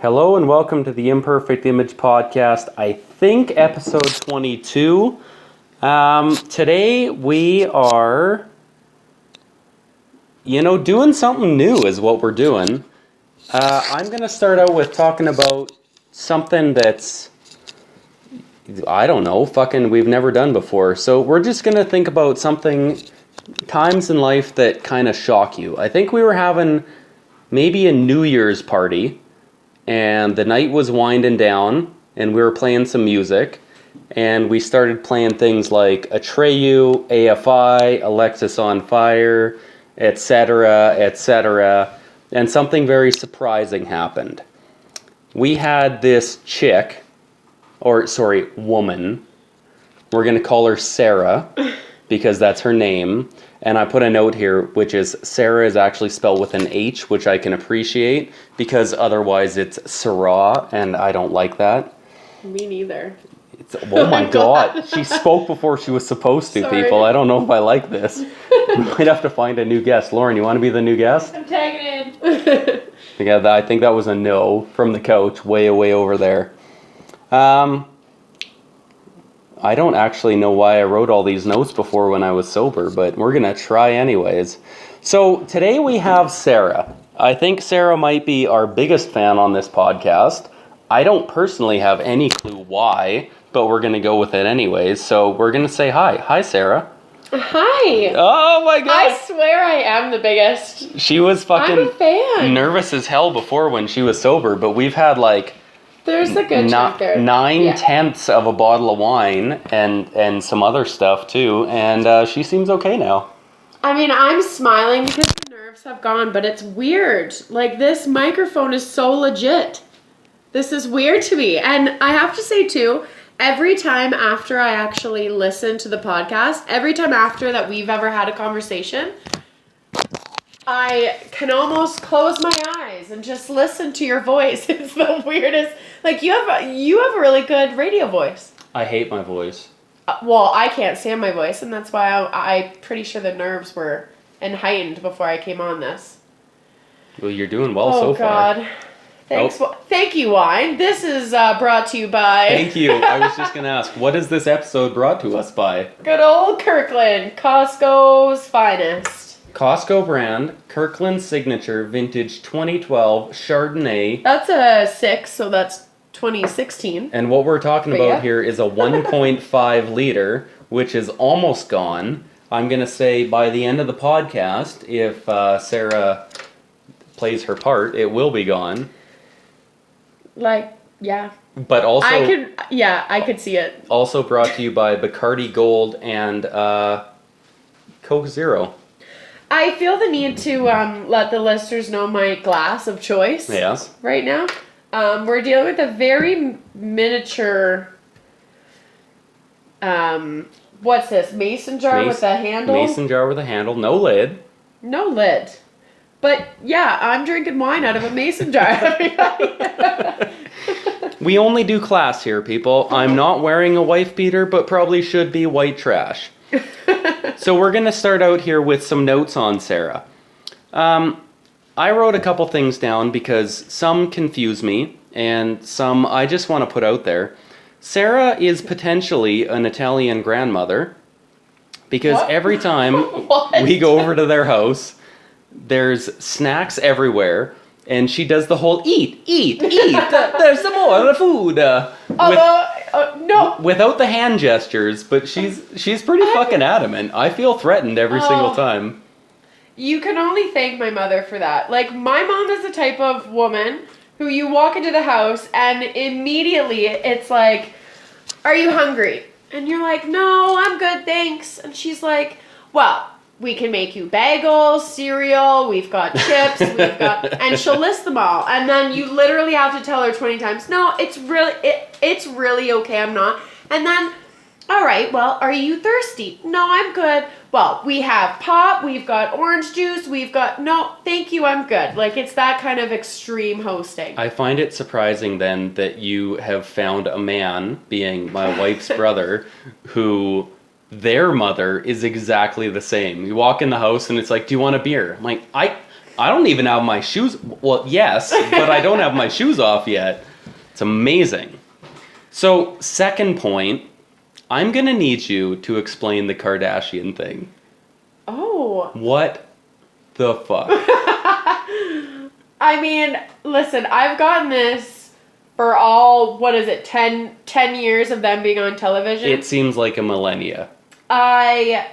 Hello and welcome to the Imperfect Image Podcast, I think episode 22. Today we are, doing something new is what we're doing. I'm going to start out with talking about something that's, I don't know, we've never done before. So we're just going to think about times in life that kind of shock you. I think we were having maybe a New Year's party. And the night was winding down, and we were playing some music, and we started playing things like Atreyu, AFI, Alexis on Fire, etc., etc., and something very surprising happened. We had this woman, we're going to call her Sarah, because that's her name, and I put a note here, which is Sarah is actually spelled with an H, which I can appreciate, because otherwise it's Sarah, and I don't like that. Me neither. Oh my god. She spoke before she was supposed to, Sorry. people. I don't know if I like this. We might have to find a new guest. Lauren, you want to be the new guest? I'm tagging in. Yeah, I think that was a no from the couch, way over there. I don't actually know why I wrote all these notes before when I was sober, but we're going to try anyways. So today we have Sarah. I think Sarah might be our biggest fan on this podcast. I don't personally have any clue why, but we're going to go with it anyways. So we're going to say hi. Hi, Sarah. Hi. Oh my god. I swear I am the biggest. She was I'm a fan. nervous as hell before when she was sober, but we've had There's a good chunk there. 9/10 of a bottle of wine and some other stuff too, and she seems okay now. I mean, I'm smiling because the nerves have gone, but it's weird. This microphone is so legit. This is weird to me. And I have to say too, every time after I actually listen to the podcast, every time after that we've ever had a conversation, I can almost close my eyes and just listen to your voice. It's the weirdest. You have a really good radio voice. I hate my voice. Well, I can't stand my voice, and that's why I'm pretty sure the nerves were heightened before I came on this. Well, you're doing well so far. Oh, God. Thanks. Oh. Thank you, wine. This is brought to you by... Thank you. I was just going to ask, what is this episode brought to us by? Good old Kirkland, Costco's finest. Costco brand, Kirkland Signature Vintage 2012 Chardonnay. That's a 6, so that's 2016. And what we're talking about here is a 1.5 liter, which is almost gone. I'm going to say by the end of the podcast, if Sarah plays her part, it will be gone. Yeah. But also... I could see it. Also brought to you by Bacardi Gold and Coke Zero. I feel the need to let the listeners know my glass of choice. Yes. Right now. We're dealing with a very miniature, what's this, mason jar with a handle? Mason jar with a handle, no lid. No lid. But yeah, I'm drinking wine out of a mason jar, everybody. We only do class here, people. I'm not wearing a wife beater, but probably should be white trash. So we're going to start out here with some notes on Sarah. I wrote a couple things down because some confuse me and some I just want to put out there. Sarah is potentially an Italian grandmother because every time we go over to their house, there's snacks everywhere and she does the whole eat. There's some more food. No. Without the hand gestures, but she's pretty fucking adamant. I feel threatened every single time. You can only thank my mother for that. My mom is the type of woman who you walk into the house and immediately it's like, are you hungry? And you're like, no, I'm good, thanks. And she's like, well, we can make you bagels, cereal, we've got chips, and she'll list them all. And then you literally have to tell her 20 times, no, it's really okay, I'm not. And then, all right, well, are you thirsty? No, I'm good. Well, we have pop, we've got orange juice, no, thank you, I'm good. It's that kind of extreme hosting. I find it surprising then that you have found a man, being my wife's brother, who their mother is exactly the same. You walk in the house and it's like, do you want a beer? I'm like, I don't even have my shoes. Well, yes, but I don't have my shoes off yet. It's amazing. So, second point, I'm going to need you to explain the Kardashian thing. Oh. What the fuck? I mean, listen, I've gotten this for all, 10 years of them being on television. It seems like a millennia. I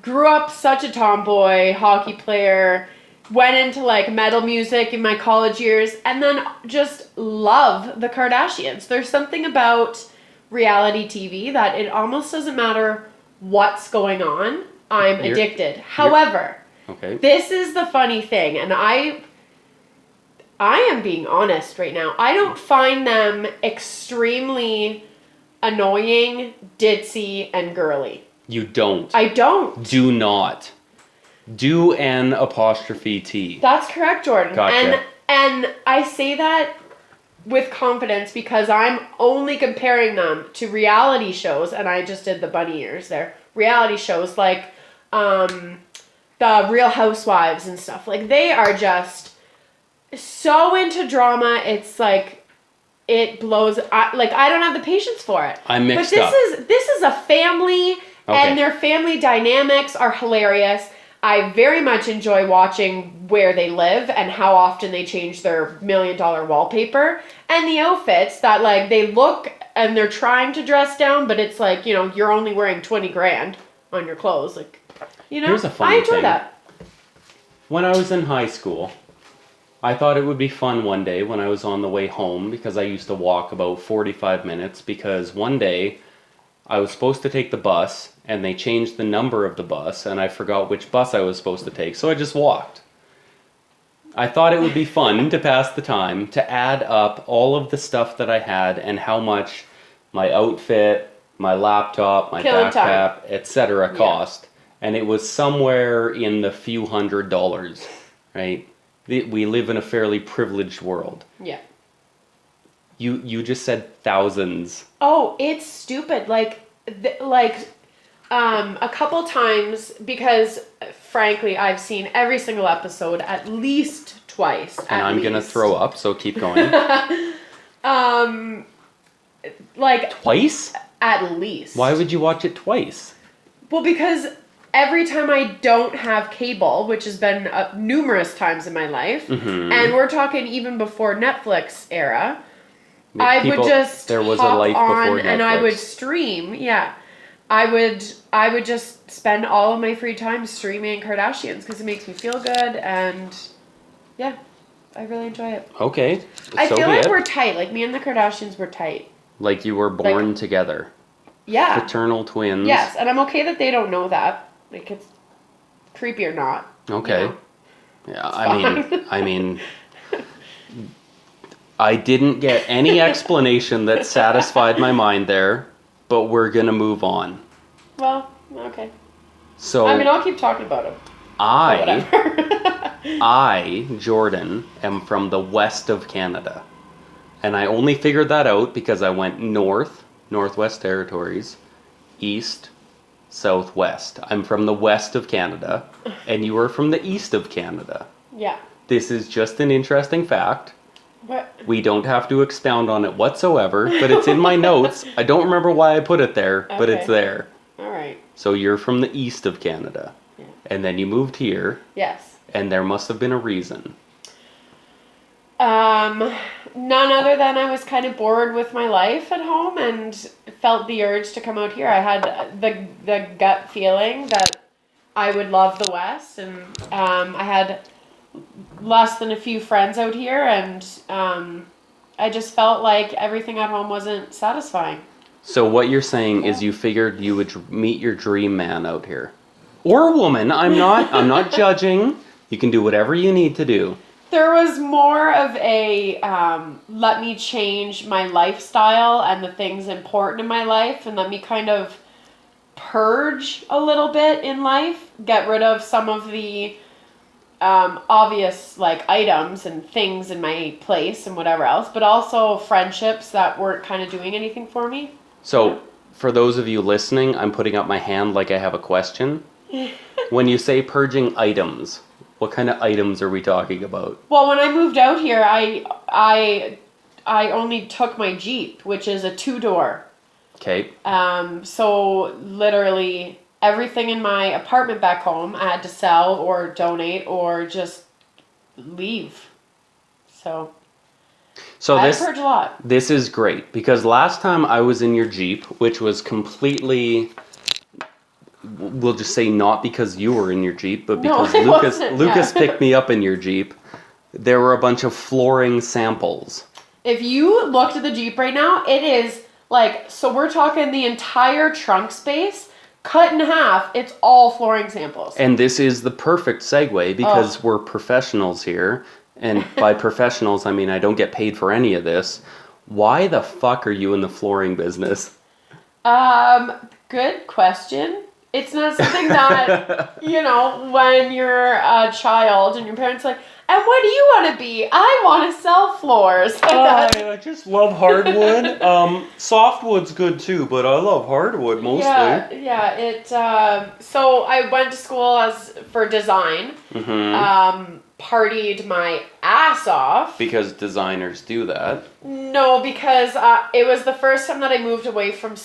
grew up such a tomboy, hockey player, went into like metal music in my college years, and then just love the Kardashians. There's something about reality TV that it almost doesn't matter what's going on. I'm addicted. However, okay. This is the funny thing, and I am being honest right now. I don't find them extremely annoying, ditzy, and girly. You don't. I don't. Do not. Do an apostrophe T. That's correct, Jordan. Gotcha. And I say that with confidence because I'm only comparing them to reality shows, and I just did the bunny ears there. Reality shows like the Real Housewives and stuff. Like, they are just so into drama. It's like it blows. I don't have the patience for it. I'm mixed but up. This is a family, and their family dynamics are hilarious. I very much enjoy watching where they live and how often they change their $1 million wallpaper and the outfits that like they look and they're trying to dress down, but it's like, you know, you're only wearing 20 grand on your clothes. Like, you know, Here's a funny I enjoy thing. that. When I was in high school, I thought it would be fun one day when I was on the way home, because I used to walk about 45 minutes, because one day I was supposed to take the bus and they changed the number of the bus and I forgot which bus I was supposed to take, so I just walked. I thought it would be fun to pass the time, to add up all of the stuff that I had and how much my outfit, my laptop, my Killing backpack, etc. cost. And it was somewhere in the few $100s, right? We live in a fairly privileged world. Yeah. You just said thousands. Oh, it's stupid. A couple times, because frankly, I've seen every single episode at least twice. And I'm gonna throw up, so keep going. Twice? At least. Why would you watch it twice? Well, because every time I don't have cable, which has been numerous times in my life, and we're talking even before Netflix era, I would just there was a hop life on before Netflix. and I would stream. Yeah, I would just spend all of my free time streaming Kardashians because it makes me feel good, and yeah, I really enjoy it. Okay, I so feel be like it. we're tight. Like, me and the Kardashians were tight. Like you were born together. Yeah. Fraternal twins. Yes, and I'm okay that they don't know that. Like, it's creepy or not. Okay. You know? Yeah, It's I mean, I didn't get any explanation that satisfied my mind there, but we're gonna move on. Well, okay. So I mean, I'll keep talking about them. I, Jordan, am from the west of Canada. And I only figured that out because I went north, Northwest Territories, east, southwest. I'm from the west of Canada, and you are from the east of Canada. Yeah. This is just an interesting fact. What? We don't have to expound on it whatsoever, but it's in my notes. I don't remember why I put it there, but it's Okay. there. All right. So you're from the east of Canada. Yeah. And then you moved here, Yes. and there must have been a reason. None other than I was kind of bored with my life at home and felt the urge to come out here. I had the gut feeling that I would love the West, and I had less than a few friends out here, and I just felt like everything at home wasn't satisfying. So what you're saying is you figured you would meet your dream man out here. Or woman. I'm not judging. You can do whatever you need to do. There was more of a let me change my lifestyle and the things important in my life, and let me kind of purge a little bit in life, get rid of some of the obvious like items and things in my place and whatever else, but also friendships that weren't kind of doing anything for me. So for those of you listening, I'm putting up my hand like I have a question. When you say purging items, What kind of items are we talking about? Well, when I moved out here, I only took my Jeep, which is a 2-door. Okay. So literally everything in my apartment back home I had to sell or donate or just leave. So So I've heard a lot. this is great because last time I was in your Jeep, which was completely, we'll just say not because you were in your Jeep, but No, because it Lucas wasn't, Lucas yeah. picked me up in your Jeep. There were a bunch of flooring samples. If you looked at the Jeep right now, it is like, so we're talking the entire trunk space cut in half. It's all flooring samples. And this is the perfect segue because we're professionals here. And by professionals, I mean I don't get paid for any of this. Why the fuck are you in the flooring business? Good question. It's not something that, when you're a child and your parents are like, and what do you want to be? I want to sell floors. I just love hardwood. Softwood's good too, but I love hardwood mostly. Yeah. So I went to school for design. Partied my ass off. Because designers do that. No, because it was the first time that I moved away from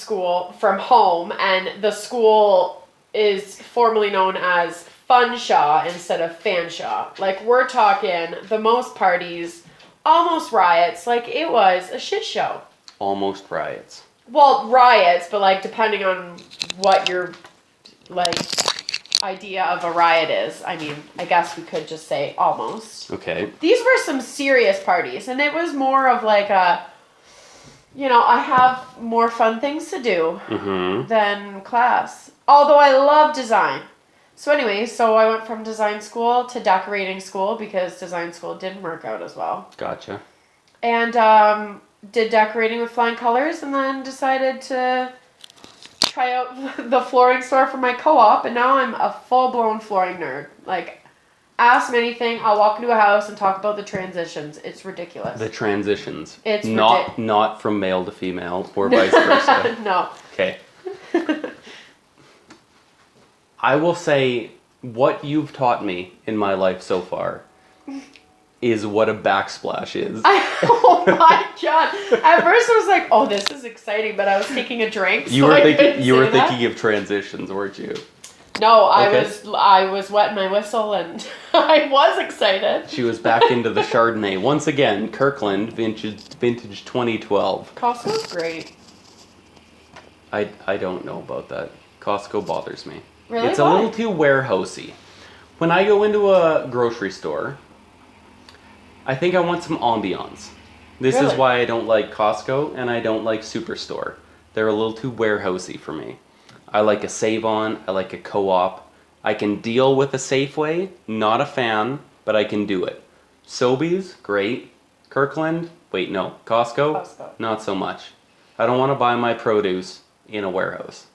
home, and the school is formally known as Funshaw instead of Fanshaw. Like, we're talking the most parties, almost riots. Like, it was a shit show. Almost riots. Well, riots, but like depending on what your like idea of a riot is. I mean, I guess we could just say almost. Okay. These were some serious parties, and it was more of like a, I have more fun things to do than class. Although I love design. So anyway, I went from design school to decorating school because design school didn't work out as well. Gotcha. And did decorating with flying colors, and then decided to try out the flooring store for my co-op, and now I'm a full-blown flooring nerd. Like, ask me anything, I'll walk into a house and talk about the transitions. It's ridiculous. The transitions. It's not from male to female or vice versa. No. Okay. I will say what you've taught me in my life so far is what a backsplash is. Oh my god! At first I was like, "Oh, this is exciting," but I was taking a drink. You were thinking of transitions, weren't you? No, Okay. I was wetting my whistle and I was excited. She was back into the Chardonnay once again. Kirkland vintage 2012. Costco's great. I don't know about that. Costco bothers me. Really? It's a Why? little too warehousey. When I go into a grocery store, I think I want some ambiance. This is Really? why I don't like Costco and I don't like Superstore. They're a little too warehousey for me. I like a Save-On, I like a Co-op. I can deal with a Safeway, not a fan, but I can do it. Sobeys, great. Kirkland, Costco, Costco. not so much. I don't want to buy my produce in a warehouse.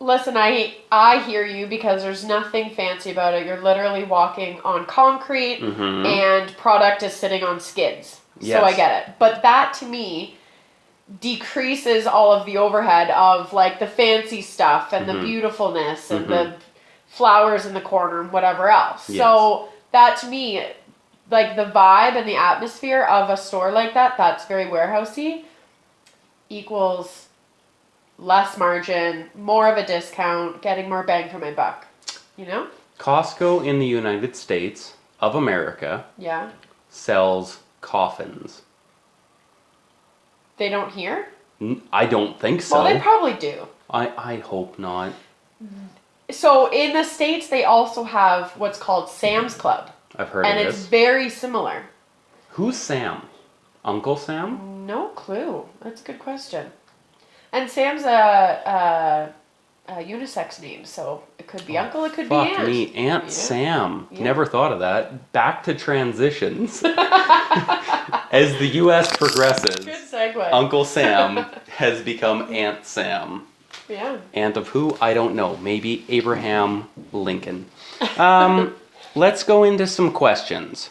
Listen, I hear you because there's nothing fancy about it. You're literally walking on concrete and product is sitting on skids. Yes. So I get it. But that to me decreases all of the overhead of like the fancy stuff and the beautifulness and the flowers in the corner and whatever else. Yes. So that to me, like the vibe and the atmosphere of a store like that's very warehousey, equals less margin, more of a discount, getting more bang for my buck. You know? Costco in the United States of America Yeah. sells coffins. They don't here? I don't think so. Well, they probably do. I hope not. So in the States, they also have what's called Sam's Club. I've heard And of it's this. very similar. Who's Sam? Uncle Sam? No clue. That's a good question. And Sam's a unisex name, so it could be uncle, it could be Fuck aunt. me, Aunt Yeah. Sam. Yeah. Never thought of that. Back to transitions. As the U.S. progresses, Good segue. Uncle Sam has become Aunt Sam. Yeah. Aunt of who? I don't know. Maybe Abraham Lincoln. Let's go into some questions.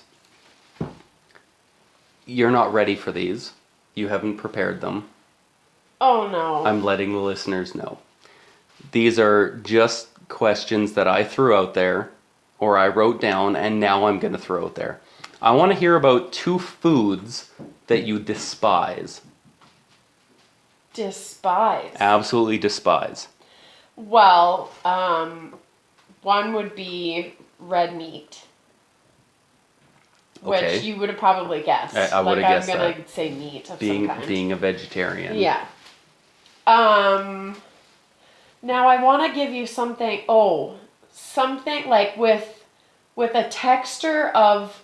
You're not ready for these. You haven't prepared them. Oh no. I'm letting the listeners know. These are just questions that I threw out there, or I wrote down, and now I'm going to throw out there. I want to hear about 2 foods that you despise. Despise. Absolutely despise. Well, one would be red meat. Okay. Which you would have probably guessed. I would have guessed I'm gonna that. say meat of some kind. Being a vegetarian. Yeah. Now I want to give you something. Oh, something like with a texture of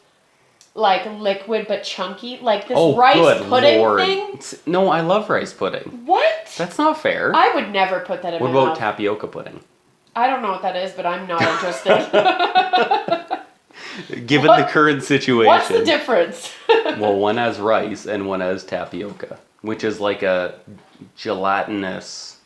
like liquid but chunky, like this rice good pudding Lord. thing. No, I love rice pudding. What? That's not fair. I would never put that in What my about mouth. tapioca pudding? I don't know what that is, but I'm not interested. Given the current situation. What's the difference? Well, one has rice and one has tapioca, which is like a gelatinous.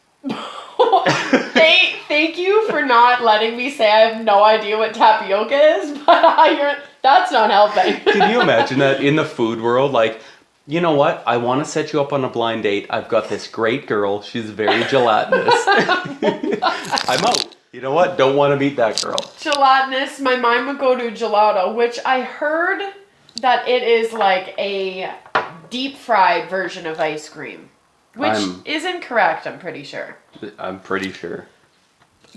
Thank you for not letting me say I have no idea what tapioca is, but that's not helping. Can you imagine that in the food world? Like, you know what? I want to set you up on a blind date. I've got this great girl. She's very gelatinous. I'm out. You know what? Don't want to meet that girl. Gelatinous. My mind would go to gelato, which I heard that it is like a deep fried version of ice cream. Which is incorrect, I'm pretty sure. I'm pretty sure.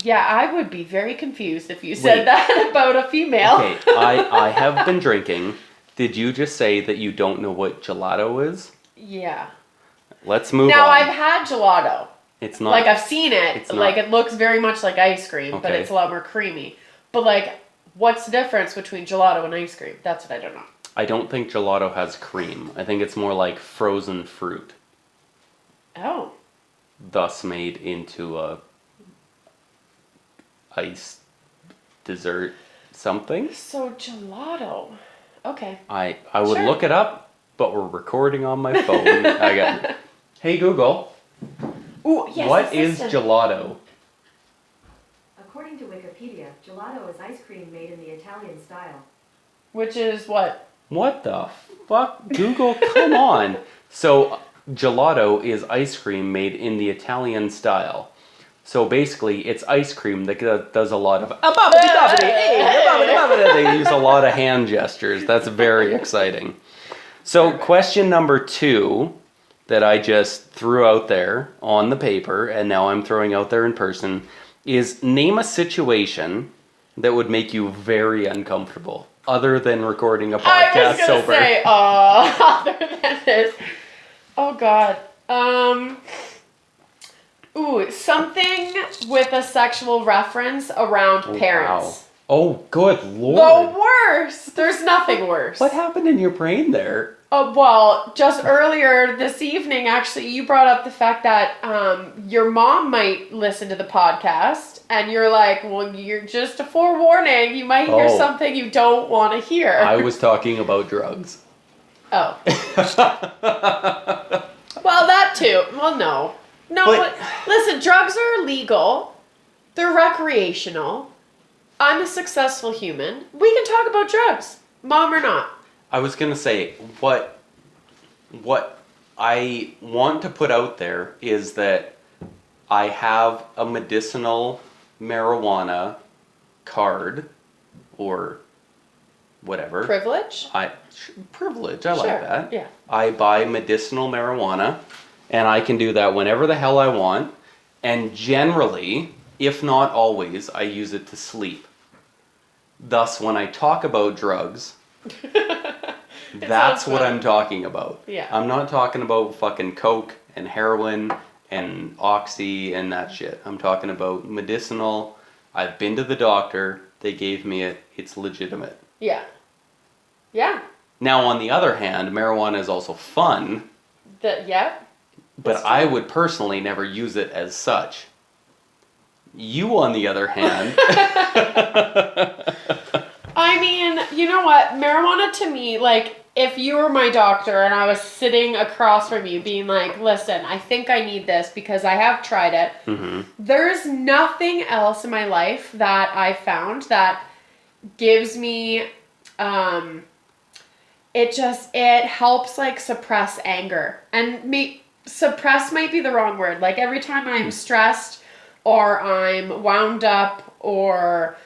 Yeah, I would be very confused if you said that about a female. Okay, I have been drinking. Did you just say that you don't know what gelato is? Yeah. Let's move Now, on. I've had gelato. It's not. Like, I've seen it. It's not. Like, it looks very much like ice cream, but Okay. it's a lot more creamy. But, like, what's the difference between gelato and ice cream? That's what I don't know. I don't think gelato has cream. I think it's more like frozen fruit, Oh. thus made into a ice dessert something. So, gelato. Okay. I would Sure. look it up, but we're recording on my phone. I got. Hey Google, Ooh, yes, what is assistant. gelato? According to Wikipedia, gelato is ice cream made in the Italian style. Which is what? What the fuck? Google, come on. So, gelato is ice cream made in the Italian style. So basically, it's ice cream that does a lot of they use a lot of hand gestures. That's very exciting. So question number 2 that I just threw out there on the paper, and now I'm throwing out there in person, is name a situation that would make you very uncomfortable, other than recording a I podcast was gonna sober. say, other than this. Oh God. Ooh, something with a sexual reference around parents. Wow. Oh, good Lord. The worst. There's nothing worse. What happened in your brain there? Well, just earlier this evening, actually, you brought up the fact that your mom might listen to the podcast, and you're like, well, you're just a forewarning. You might hear Oh. something you don't want to hear. I was talking about drugs. Oh. Well, that too. Well, no. No, But- but listen, drugs are illegal. They're recreational. I'm a successful human. We can talk about drugs, mom or not. I was gonna say what I want to put out there is that I have a medicinal marijuana card or whatever. Privilege? Privilege. I Sure, like that. yeah. I buy medicinal marijuana, and I can do that whenever the hell I want. And generally, if not always, I use it to sleep. Thus, when I talk about drugs, that's sounds what fun. I'm talking about. Yeah. I'm not talking about fucking coke and heroin and oxy and that shit. I'm talking about medicinal. I've been to the doctor. They gave me it. It's legitimate. Yeah. Yeah. Now, on the other hand, marijuana is also fun, Yeah. but That's I would personally never use it as such. You, on the other hand, I mean, you know what? Marijuana to me, like, if you were my doctor and I was sitting across from you being like, listen, I think I need this because I have tried it. Mhm. There's nothing else in my life that I found that gives me, it helps like suppress anger. And suppress might be the wrong word. Like every time I'm stressed or I'm wound up or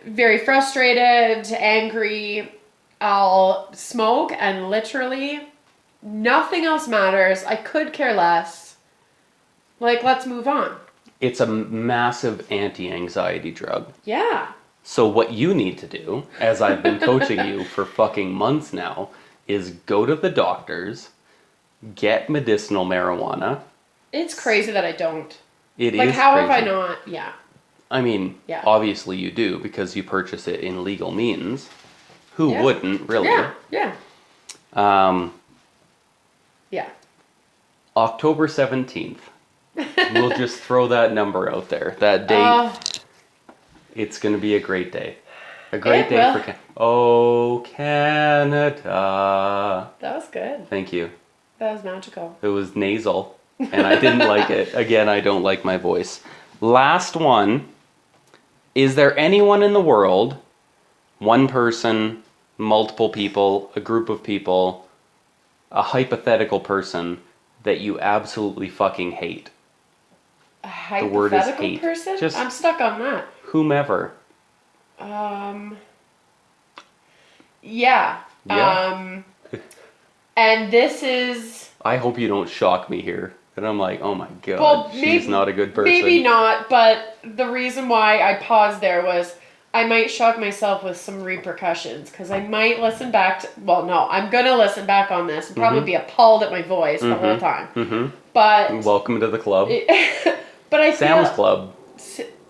very frustrated, angry, I'll smoke and literally nothing else matters. I could care less. Like, let's move on. It's a massive anti-anxiety drug. Yeah. So what you need to do, as I've been coaching you for fucking months now, is go to the doctors, get medicinal marijuana. It's crazy that I don't. It Like, is how crazy. have I not? Yeah. I mean, Yeah. obviously you do because you purchase it in legal means. Who Yeah. wouldn't, really? Yeah. Yeah. Um, Yeah. October 17th. We'll just throw that number out there. That date. It's going to be a great day. A great It day will. for Oh, Canada. That was good. Thank you. That was magical. It was nasal, and I didn't like it. Again, I don't like my voice. Last one. Is there anyone in the world, one person, multiple people, a group of people, a hypothetical person, that you absolutely fucking hate? A The word is hypothetical hate. person? Just- I'm stuck on that. Whomever. Yeah. Yeah. And this is I hope you don't shock me here. And I'm like, oh my god, well, she's not a good person. Maybe not, but the reason why I paused there was I might shock myself with some repercussions because I might listen back to. Well, no, I'm gonna listen back on this and probably be appalled at my voice the whole time. Mm-hmm. But Welcome to the club. but I Sam's feel Club.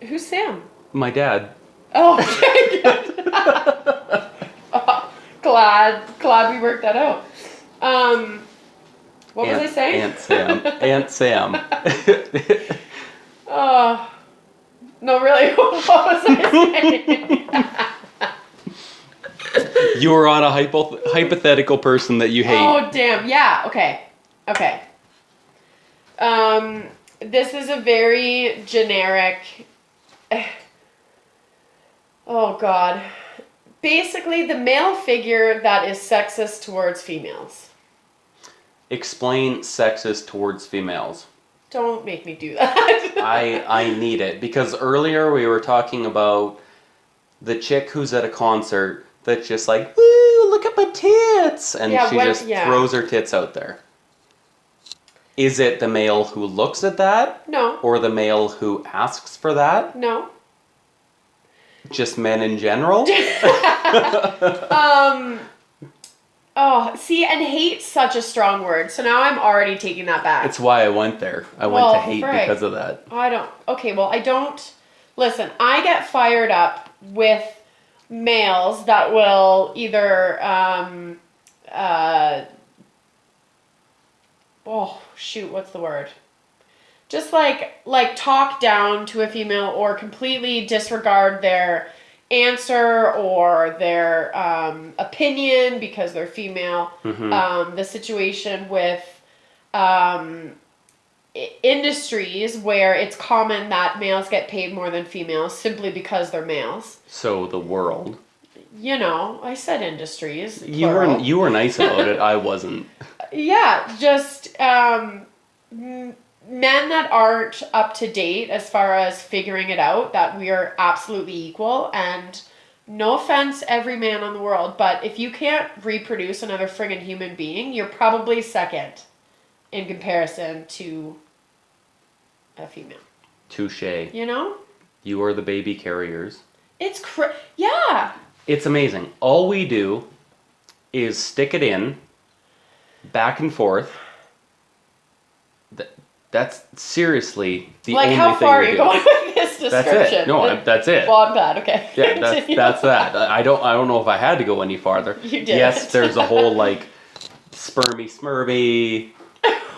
Who's Sam? My dad. Oh, okay, good. Glad we worked that out. What was I saying? Aunt Sam. Aunt Sam. Oh, no, really. What was I saying? You were on a hypothetical person that you hate. Oh, damn. Yeah. Okay. Okay. This is a very generic. Oh God. Basically, the male figure that is sexist towards females. Explain sexist towards females. Don't make me do that. I need it because earlier we were talking about the chick who's at a concert that's just like, woo, look at my tits, and Yeah, she just throws her tits out there. Is it the male who looks at that, No. or the male who asks for that? No. Just men in general? Oh, see, and hate's such a strong word. So now I'm already taking that back. It's why I went there. I went Well, to hate frick. because of that. Okay, well, I don't. Listen, I get fired up with males that will either, oh, shoot, what's the word? Just like talk down to a female or completely disregard their answer or their opinion because they're female. Mm-hmm. The situation with industries where it's common that males get paid more than females simply because they're males. So the world. You know, I said industries. You plural. were nice about it. I wasn't. Yeah, just men that aren't up to date as far as figuring it out that we are absolutely equal. And no offense, every man on the world, but if you can't reproduce another friggin' human being, you're probably second in comparison to a female. Touche. You know? You are the baby carriers. It's yeah. It's amazing. All we do is stick it in, back and forth. That's seriously the Like, only how thing far we are you do. going with this description? That's it. No, that's it. Well, I'm glad. Okay. Yeah, Continue. that's that. I don't know if I had to go any farther. You did. Yes, there's a whole like spermy smurmy.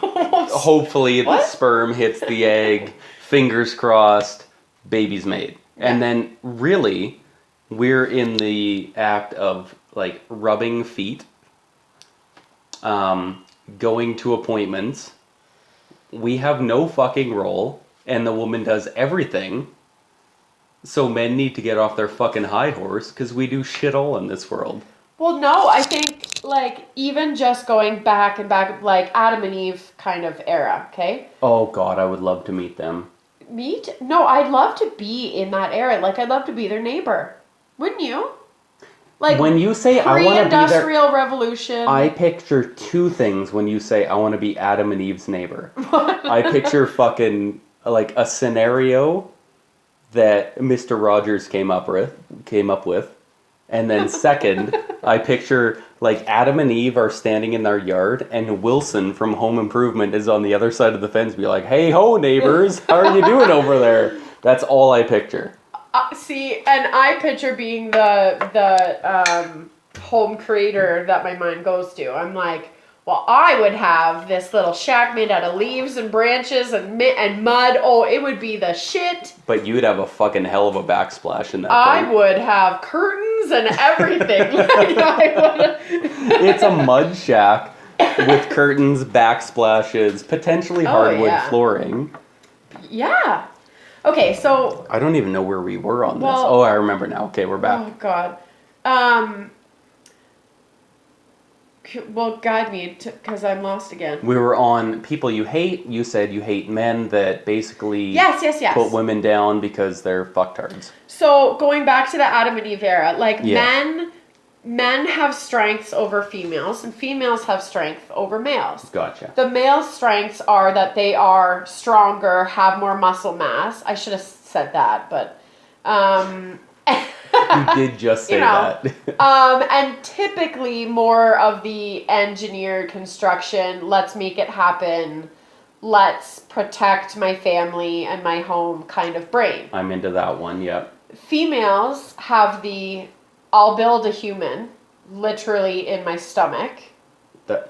Hopefully What? the sperm hits the egg. Fingers crossed. Baby's made. And Yeah. then really, we're in the act of like rubbing feet, going to appointments. We have no fucking role, and the woman does everything. So men need to get off their fucking high horse because we do shit all in this world. Well, no, I think, like, even just going back and back, like, Adam and Eve kind of era, okay? Oh god, I would love to meet them. No, I'd love to be in that era. Like, I'd love to be their neighbor. Wouldn't you? Like When you say I want to be there, pre-industrial revolution. I picture two things when you say I want to be Adam and Eve's neighbor. I picture fucking like a scenario that Mr. Rogers came up with. And then second, I picture like Adam and Eve are standing in their yard and Wilson from Home Improvement is on the other side of the fence be like, "Hey ho neighbors, how are you doing over there?" That's all I picture. See, and I picture being the home creator that my mind goes to. I'm like, well, I would have this little shack made out of leaves and branches and mud. Oh, it would be the shit. But you'd have a fucking hell of a backsplash in that I thing. would have curtains and everything. It's a mud shack with curtains, backsplashes, potentially hardwood yeah. flooring. Yeah. Okay, so I don't even know where we were on this. Well- Oh, I remember now. Okay, we're back. oh god. Well, guide me, because I'm lost again. We were on people you hate. You said you hate men that basically Yes. put women down because they're fucktards. So going back to the Adam and Eve era, like Yeah. men have strengths over females, and females have strength over males. Gotcha. The male strengths are that they are stronger, have more muscle mass. I should have said that, but You did just say You know. that. and typically more of the engineered construction, let's make it happen, let's protect my family and my home kind of brain. I'm into that one. Yep. Females have the I'll build a human literally in my stomach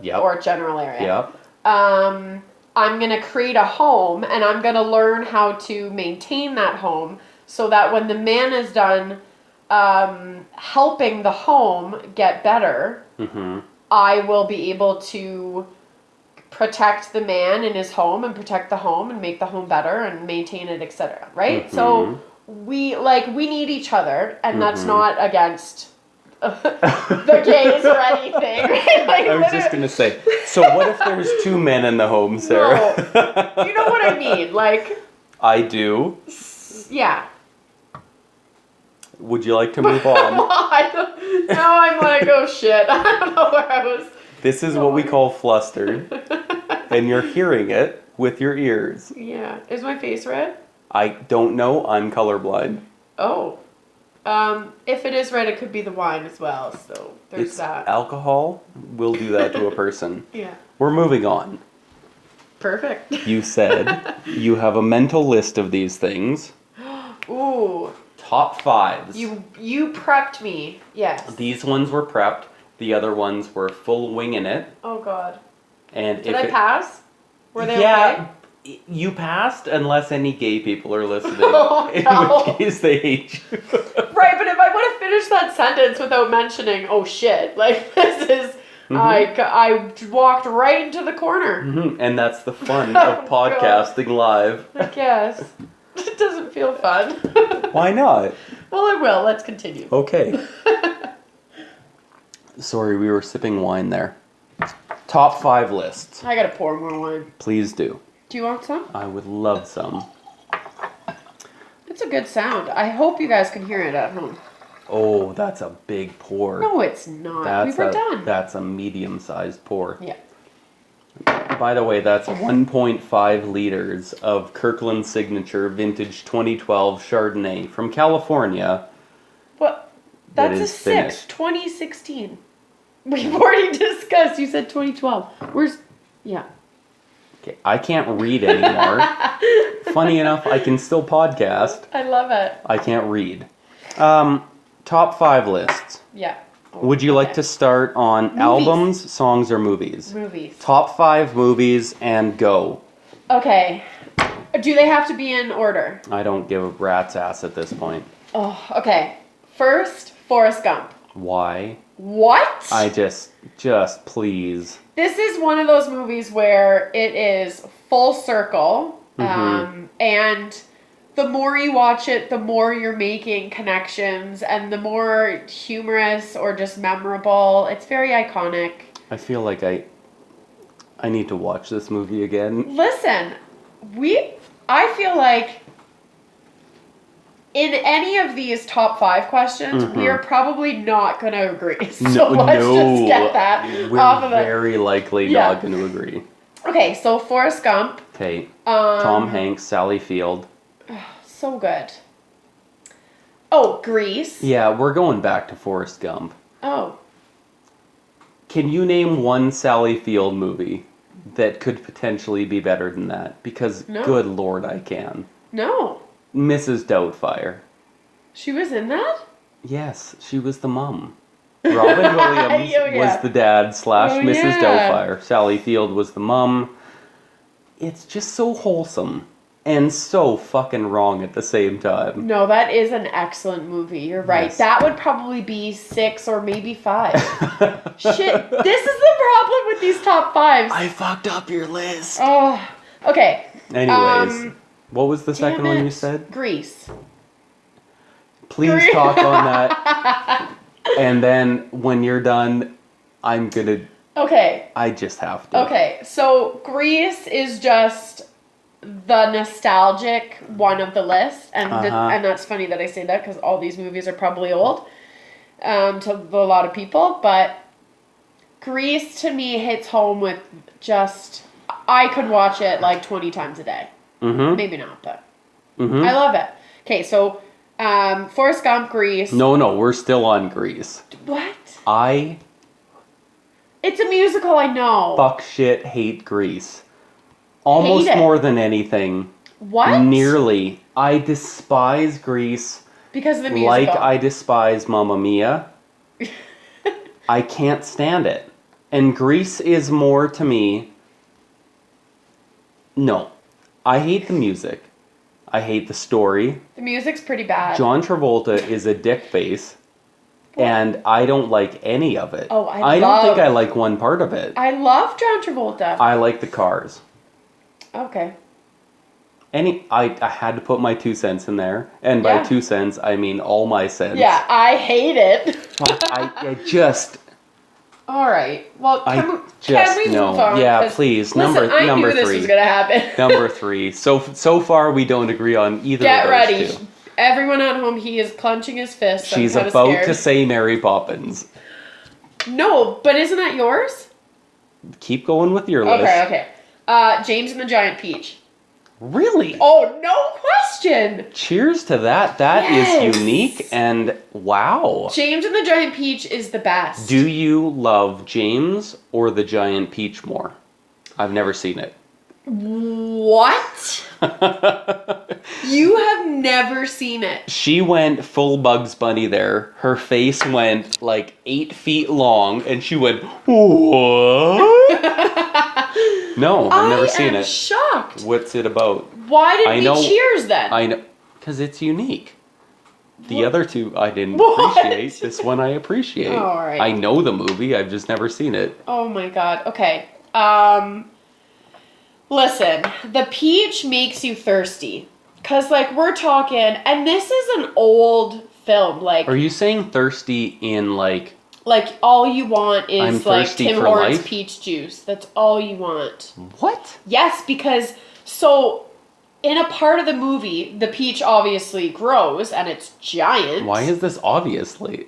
Yep. or general area. Yep. I'm going to create a home and I'm going to learn how to maintain that home so that when the man is done helping the home get better, Mm-hmm. I will be able to protect the man in his home and protect the home and make the home better and maintain it, etc. Right? Mm-hmm. So we need each other, and that's Mhm. not against the gays or anything. Right? Like, I was just gonna say. So what if there's two men in the home, Sarah? you know what I mean? Like, I do. yeah. Would you like to move on? Now I'm like, oh shit. I don't know where I was. This is what we call flustered, and you're hearing it with your ears. Yeah. Is my face red? I don't know. I'm colorblind. Oh. If it is red, it could be the wine as well. So there's It's that. alcohol will do that to a person. Yeah. We're moving on. Perfect. You said you have a mental list of these things. Ooh. Top fives. You prepped me. Yes. These ones were prepped. The other ones were full winging it. Oh god. And Did if I pass? Were they yeah, okay? you passed unless any gay people are listening. Oh, in no. which case they hate you. Right, but if I would have finished that sentence without mentioning, oh shit, like this is, I walked right into the corner. Mhm, and that's the fun Oh, of podcasting live. I guess. It doesn't feel fun. Why not? Well, I will. Let's continue. Okay. Sorry, we were sipping wine there. Top 5 lists. I gotta pour more wine. Please do. Do you want some? I would love some. It's a good sound. I hope you guys can hear it at home. Oh, that's a big pour. No, it's not. We were done. That's a medium-sized pour. Yeah. By the way, that's 1.5 liters of Kirkland Signature Vintage 2012 Chardonnay from California. What? That That's a is 6. finished. 2016. We've already discussed. You said 2012. Where's... Yeah. Okay, I can't read anymore. Funny enough, I can still podcast. I love it. I can't read. Top 5 lists. Yeah. Would you like to start on Movies. albums, songs, or movies? Movies. Top 5 movies and go. Okay. Do they have to be in order? I don't give a rat's ass at this point. Oh, okay. First, Forrest Gump. Why? What? I just please. This is one of those movies where it is full circle. And the more you watch it, the more you're making connections and the more humorous or just memorable. It's very iconic. I feel like I need to watch this movie again. Listen, I feel like in any of these top 5 questions, we are probably not going to agree. So No, let's just get that we're off of it. very likely Yeah. not going to agree. Okay, so Forrest Gump. Okay, Tom Hanks, Sally Field. So good. Oh, Grease. Yeah, we're going back to Forrest Gump. Oh, Can you name one Sally Field movie that could potentially be better than that? Because No. good lord, I can. no. Mrs. Doubtfire. She was in that? Yes, she was the mum. Robin Williams Oh, yeah. was the dad / Mrs. yeah. Doubtfire. Sally Field was the mum. It's just so wholesome and so fucking wrong at the same time. No, that is an excellent movie. You're right. Yes. That would probably be 6 or maybe 5. Shit, this is the problem with these top 5s. I fucked up your list. Oh, okay. Anyways, what was the second one you said? Grease. Please talk on that. And then when you're done, I'm gonna. Okay. I just have to. Okay. So Grease is just the nostalgic one of the list, and and that's funny that I say that because all these movies are probably old to a lot of people, but Grease to me hits home with just I could watch it like 20 times a day. Mm-hmm. Maybe not, but Mm-hmm. I love it. Okay, so Forrest Gump, Grease. No, we're still on Grease. What? I It's a musical, I know. fuck shit hate Grease. Almost Hate it. more than anything. What? Nearly. I despise Grease Because of the musical. like I despise Mamma Mia. I can't stand it. And Grease is more to me. No. I hate the music. I hate the story. The music's pretty bad. John Travolta is a dick face. And I don't like any of it. Oh, I don't love- think I like one part of it. I love John Travolta. I like the cars. Okay. I had to put my 2 cents in there. And by Yeah. 2 cents, I mean all my cents. Yeah, I hate it. Fuck, I just... All right. Well, I can just we no. move on? Yeah, 'Cause, please. Listen, I number knew this 3. was gonna happen. Number 3. So far, we don't agree on either Get of those ready. two. Everyone at home, he is clenching his fist. She's I'm kinda about scared. to say Mary Poppins. No, but isn't that yours? Keep going with your list. Okay. James and the Giant Peach. Really? Oh, no question. Cheers to that. That is Yes. unique and wow. James and the Giant Peach is the best. Do you love James or the Giant Peach more? I've never seen it. What? You have never seen it. She went full Bugs Bunny there. Her face went like 8 feet long, and she went, what? No, I've never seen I am it. shocked. What's it about? Why did I we know- cheers then? I know, because it's unique. The What? other two I didn't What? appreciate. This one I appreciate. All right. I know the movie. I've just never seen it. Oh my god. Okay. Listen, the peach makes you thirsty. Cause like we're talking, and this is an old film. Like Are you saying thirsty in like? all you want I'm is like thirsty Tim for Hortons life? peach juice. That's all you want. What? Yes, because so in a part of the movie, the peach obviously grows and it's giant. Why is this obviously?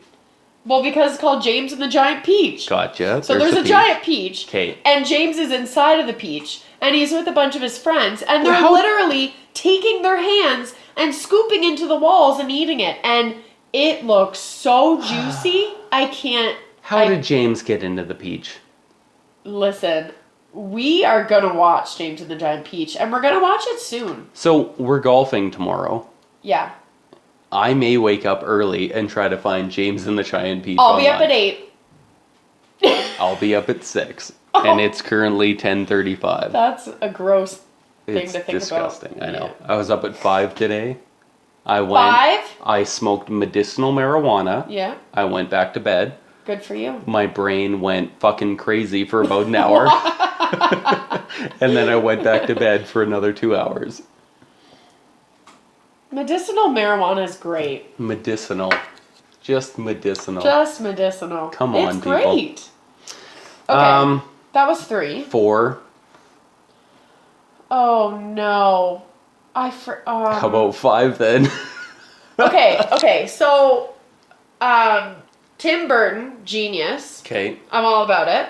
Well, because it's called James and the Giant Peach. Gotcha. So there's the a peach. giant peach, Okay. and James is inside of the peach, and he's with a bunch of his friends, and they're How- literally taking their hands and scooping into the walls and eating it, and it looks so juicy. I can't. How did James get into the peach? Listen? We are gonna watch James and the Giant Peach, and we're gonna watch it soon. So we're golfing tomorrow. Yeah, I may wake up early and try to find James and the Giant Peach. I'll be up online. at 8. I'll be up at 6, and it's currently 10:35. That's a gross thing It's to think disgusting. about. I know. Yeah. I was up at 5 today. I went. 5? I smoked medicinal marijuana. Yeah, I went back to bed. good for you. My brain went fucking crazy for about an hour. And then I went back to bed for another 2 hours. Medicinal marijuana is great. Medicinal. Just medicinal. Just medicinal. Come on, it's people. great. Okay, that was 3. 4. Oh no, How about 5 then? Okay. So, Tim Burton, genius. Okay. I'm all about it.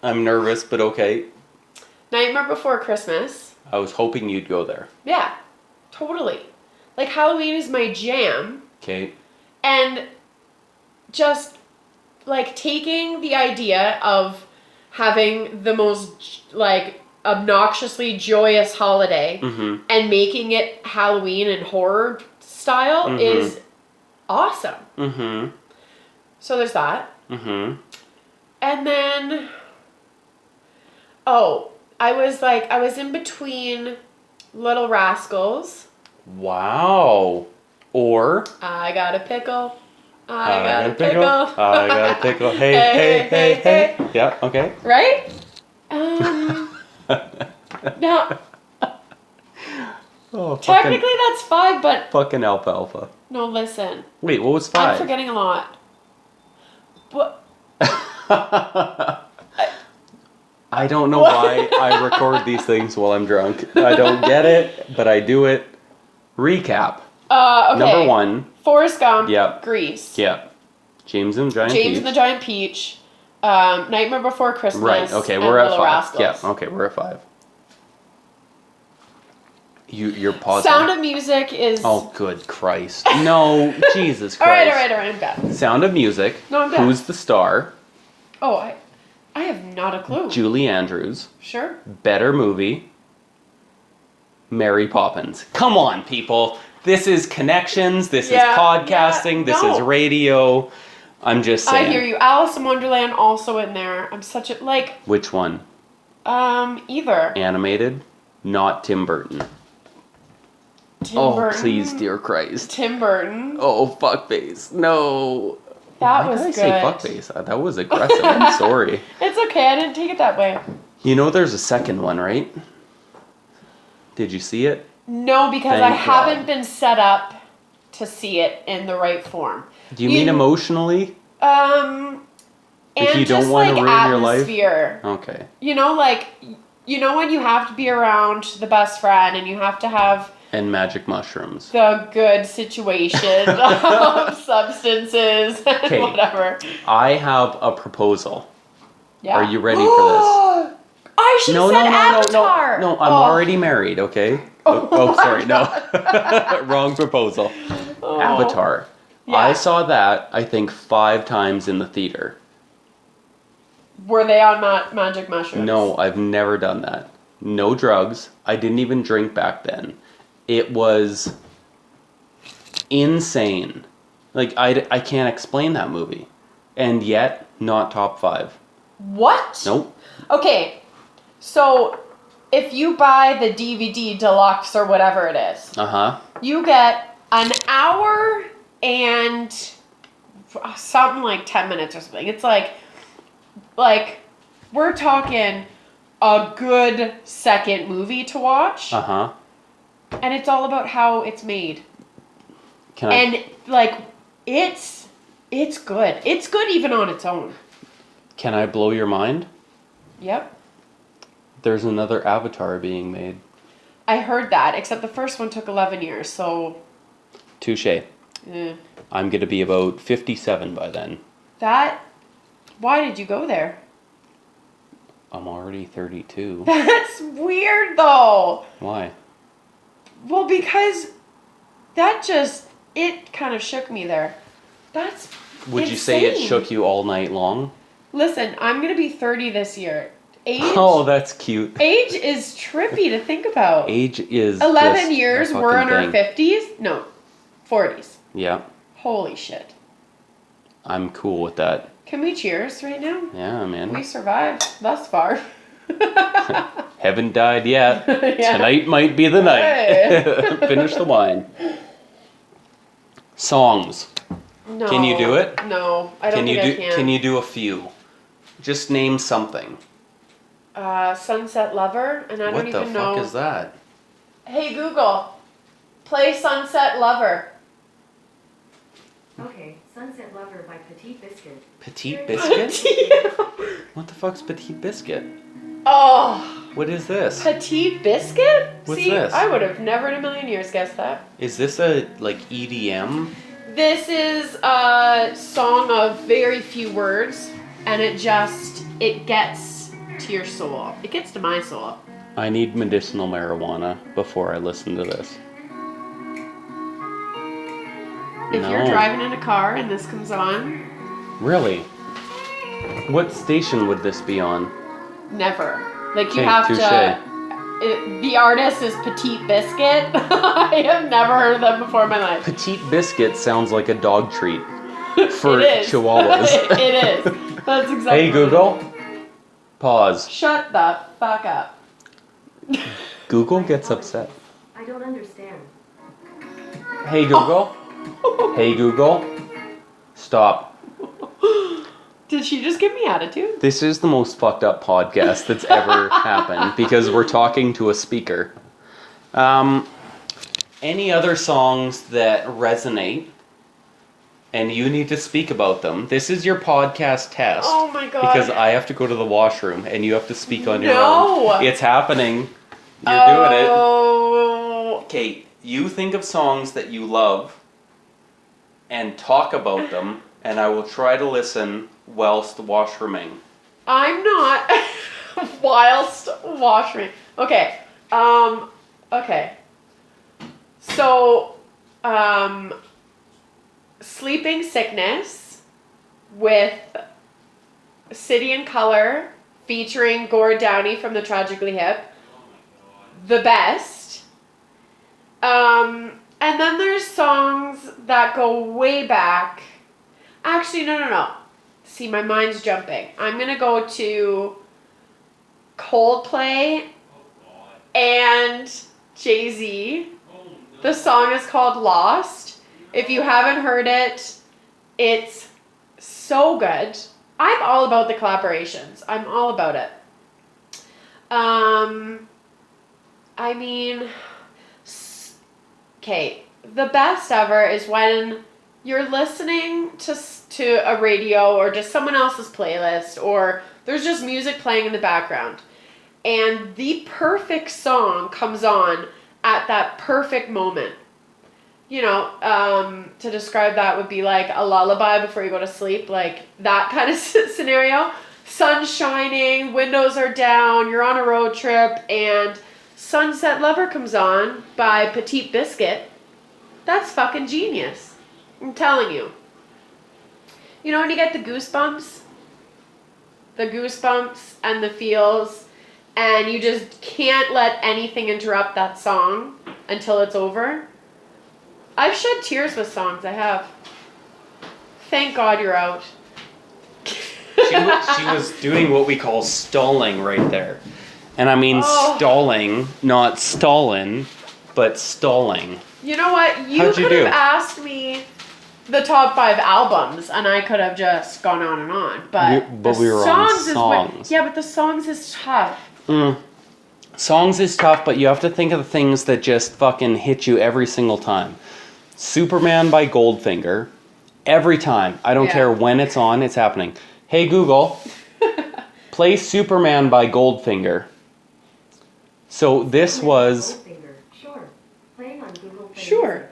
I'm nervous, but okay. Nightmare Before Christmas. I was hoping you'd go there. Yeah, totally. Like Halloween is my jam, Okay. and just like taking the idea of having the most like obnoxiously joyous holiday Mm-hmm. and making it Halloween and horror style Mhm. is awesome. Mm-hmm. So there's that. Mm-hmm. And then I was in between Little Rascals. Wow. Or I got a pickle. I I got a pickle. I got a pickle. Hey. Yeah, okay. Right? Now, Oh, technically that's 5, but fucking alfalfa. no, listen. Wait, what was I'm 5? forgetting a lot. What? I don't know why I record these things while I'm drunk. I don't get it, but I do it. Recap. Okay. Number 1. Forrest Gump. Yep. Grease. Yeah. James and the Giant James Peach. and the Giant Peach. Nightmare Before Christmas. Right, okay, and we're at Little 5. Rascals. Yeah, okay, we're at 5. You're pausing. Sound of Music is. Oh, good Christ. No, Jesus Christ. All right, I'm done. Sound of Music. No, I'm done. Who's the star? Oh, I have not a clue. Julie Andrews. Sure. Better movie. Mary Poppins. Come on, people. This is connections. This Yeah, is podcasting. yeah, this no. is radio. I'm just saying. I hear you. Alice in Wonderland also in there. I'm such a Which one? either. Animated? Not Tim Burton. Tim Oh, Burton. please, dear Christ. Tim Burton. Oh, fuckface. No. That Why was did I good. say fuckface? That was aggressive. I'm sorry. It's okay. I didn't take it that way. You know there's a second one, right? Did you see it? No, because I Thank haven't God. been set up to see it in the right form. Do you mean emotionally? And If you don't just wanna like ruin your life? atmosphere. Okay. You know, like when you have to be around the best friend and you have to have And magic mushrooms. the good situation of substances and Okay. whatever. I have a proposal. Yeah. Are you ready for I should have said Avatar. No, I'm Oh. already married, okay? Oh Sorry, no. Wrong proposal. Oh. Avatar. Yeah. I saw that, I think, 5 times in the theater. Were they on magic mushrooms? No, I've never done that. No drugs. I didn't even drink back then. It was insane. Like, I can't explain that movie. And yet, not top 5. What? Nope. Okay, so if you buy the DVD deluxe or whatever it is, Uh-huh. you get an hour and something like 10 minutes or something. It's like we're talking a good second movie to watch, Uh-huh. and it's all about how it's made. Can I... And like it's good. It's good even on its own. Can I blow your mind? Yep. There's another Avatar being made. I heard that, except the first one took 11 years, so Touche. eh. I'm going to be about 57 by then. Why did you go there? I'm already 32. That's weird though. Why? Well, because it kind of shook me there. That's Would you say it insane. shook you all night long? Listen, I'm going to be 30 this year. Age Oh, that's cute. Age is trippy to think about. Age is 11 just years, a we're in fucking our thing. 50s? No, 40s. Yeah, Holy shit. I'm cool with that. Can we cheers right now? Yeah, We man. survived thus far. Haven't died yet. Yeah. Tonight might be the night. Hey. Finish the wine. Songs. No. Can you do it? No, I don't think I can. Can you do a few? Just name something. Sunset Lover, and I What don't the even fuck know. is that? Hey Google, play Sunset Lover. Okay, Sunset Lover by Petit Biscuit. Petite Biscuit? What the fuck's Petite Biscuit? Oh, What is this? Petite Biscuit? What's See, this? I would have never in a million years guessed that. Is this a, like, EDM? This is a song of very few words, and it gets to your soul. It gets to my soul. I need medicinal marijuana before I listen to this. If No. you're driving in a car and this comes on, Really? What station would this be on? never. Like, you Okay, have touche. to... the artist is Petite Biscuit. I have never heard of them before in my life. Petite Biscuit sounds like a dog treat for It is. chihuahuas. It is. That's exactly Hey, what it Google. is. Pause. Shut the fuck up. Google gets upset. I don't understand. Hey, Google. Hey, Google. Stop. Did she just give me attitude? This is the most fucked up podcast that's ever happened because we're talking to a speaker. Any other songs that resonate and you need to speak about them? This is your podcast test. Oh my god. Because I have to go to the washroom and you have to speak on your No. own. It's happening. You're doing it. Oh. Kate, you think of songs that you love and talk about them, and I will try to listen whilst washrooming. I'm not whilst washing. Okay. Okay. So, Sleeping Sickness with City and Color featuring Gord Downey from the Tragically Hip. The best. And then there's songs that go way back. Actually, no. See, my mind's jumping. I'm gonna go to Coldplay and Jay-Z. The song is called Lost. If you haven't heard it, it's so good. I'm all about the collaborations. I'm all about it. I mean, okay, the best ever is when you're listening to a radio or just someone else's playlist, or there's just music playing in the background, and the perfect song comes on at that perfect moment. You know, to describe that would be like a lullaby before you go to sleep, like that kind of scenario. Sun's shining, windows are down, you're on a road trip, and Sunset Lover comes on by Petite Biscuit. That's fucking genius. I'm telling you. You know when you get the goosebumps? The goosebumps and the feels, and you just can't let anything interrupt that song until it's over? I've shed tears with songs, I have. Thank God you're out. She was doing what we call stalling right there. And I mean stalling, not stalling, but stalling. You know what? You How'd you could do? have asked me the top 5 albums, and I could have just gone on and on. But We were on songs. Yeah, but the songs is tough. Songs is tough, but you have to think of the things that just fucking hit you every single time. Superman by Goldfinger. Every time. I don't Yeah. care when it's on, it's happening. Hey Google, play Superman by Goldfinger. So this was... Goldfinger. Sure. Playing on Google Play. Sure.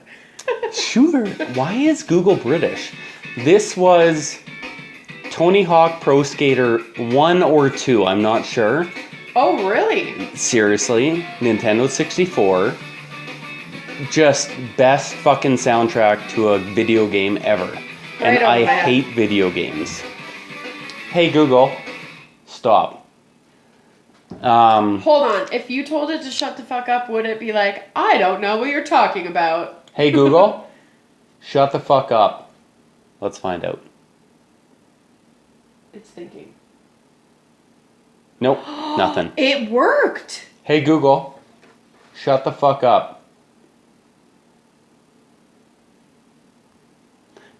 Sure. Why is Google British? This was Tony Hawk Pro Skater 1 or 2, I'm not sure. Oh, really? Seriously, Nintendo 64. Just best fucking soundtrack to a video game ever. And Right on, I man. hate video games. Hey Google, stop. Hold on. If you told it to shut the fuck up, would it be like, I don't know what you're talking about? Hey Google, shut the fuck up. Let's find out. It's thinking. Nope, nothing. It worked. Hey Google, shut the fuck up.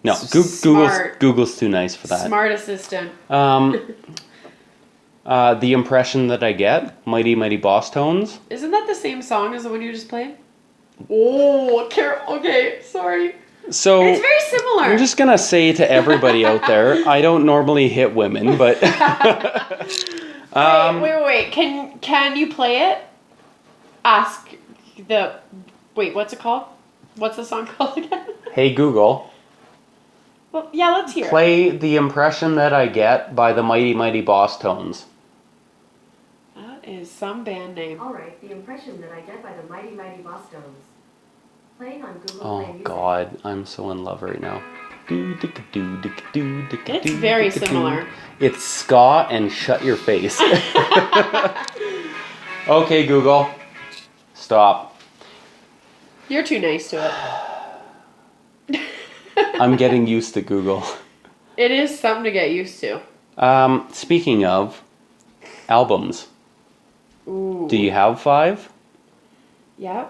No, Smart. Google's too nice for that. Smart assistant. The impression that I get, Mighty Mighty Boss Tones. Isn't that the same song as the one you just played? Oh, okay, sorry. So It's very similar. I'm just gonna say to everybody out there, I don't normally hit women, but Wait. Can you play it? Ask the. Wait, what's it called? What's the song called again? Hey Google, Well, yeah, let's hear it. play The Impression That I Get by the Mighty Mighty Boss Tones. That is some band name. Alright, the impression that I get by the Mighty Mighty Bosstones. Playing on Google Play Oh Music. God, I'm so in love right now. It's very similar. It's ska and shut your face. Okay, Google. Stop. You're too nice to it. I'm getting used to Google. It is something to get used to. Speaking of albums, Ooh. do you have 5? Yeah.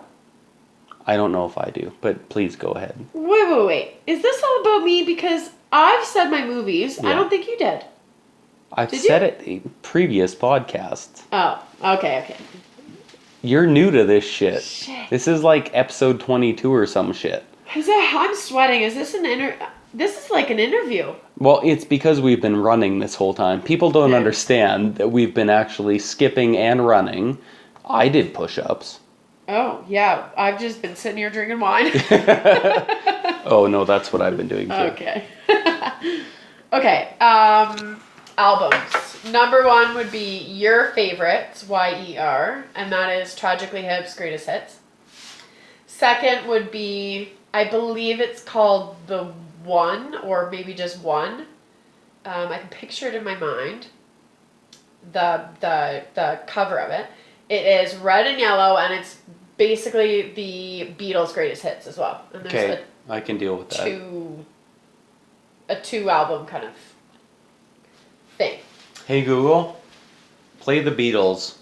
I don't know if I do, but please go ahead. Wait. Is this all about me? Because I've said my movies. I Yeah. don't think you did. I've Did said it in previous podcasts. Oh, okay. You're new to this shit. Shit. This is like episode 22 or some shit. I'm sweating. Is this This is like an interview. Well, it's because we've been running this whole time. People don't Yeah. understand that we've been actually skipping and running. I did push-ups. Oh, yeah. I've just been sitting here drinking wine. Oh, no, that's what I've been doing too. Okay. Okay. Albums. Number 1 would be your favorites, YER, and that is Tragically Hip's Greatest Hits. Second would be, I believe it's called The One, or maybe just One. I can picture it in my mind. The cover of it. It is red and yellow, and it's basically the Beatles' greatest hits as well. And there's Okay, I can deal with that. a 2 album kind of thing. Hey Google, play the Beatles.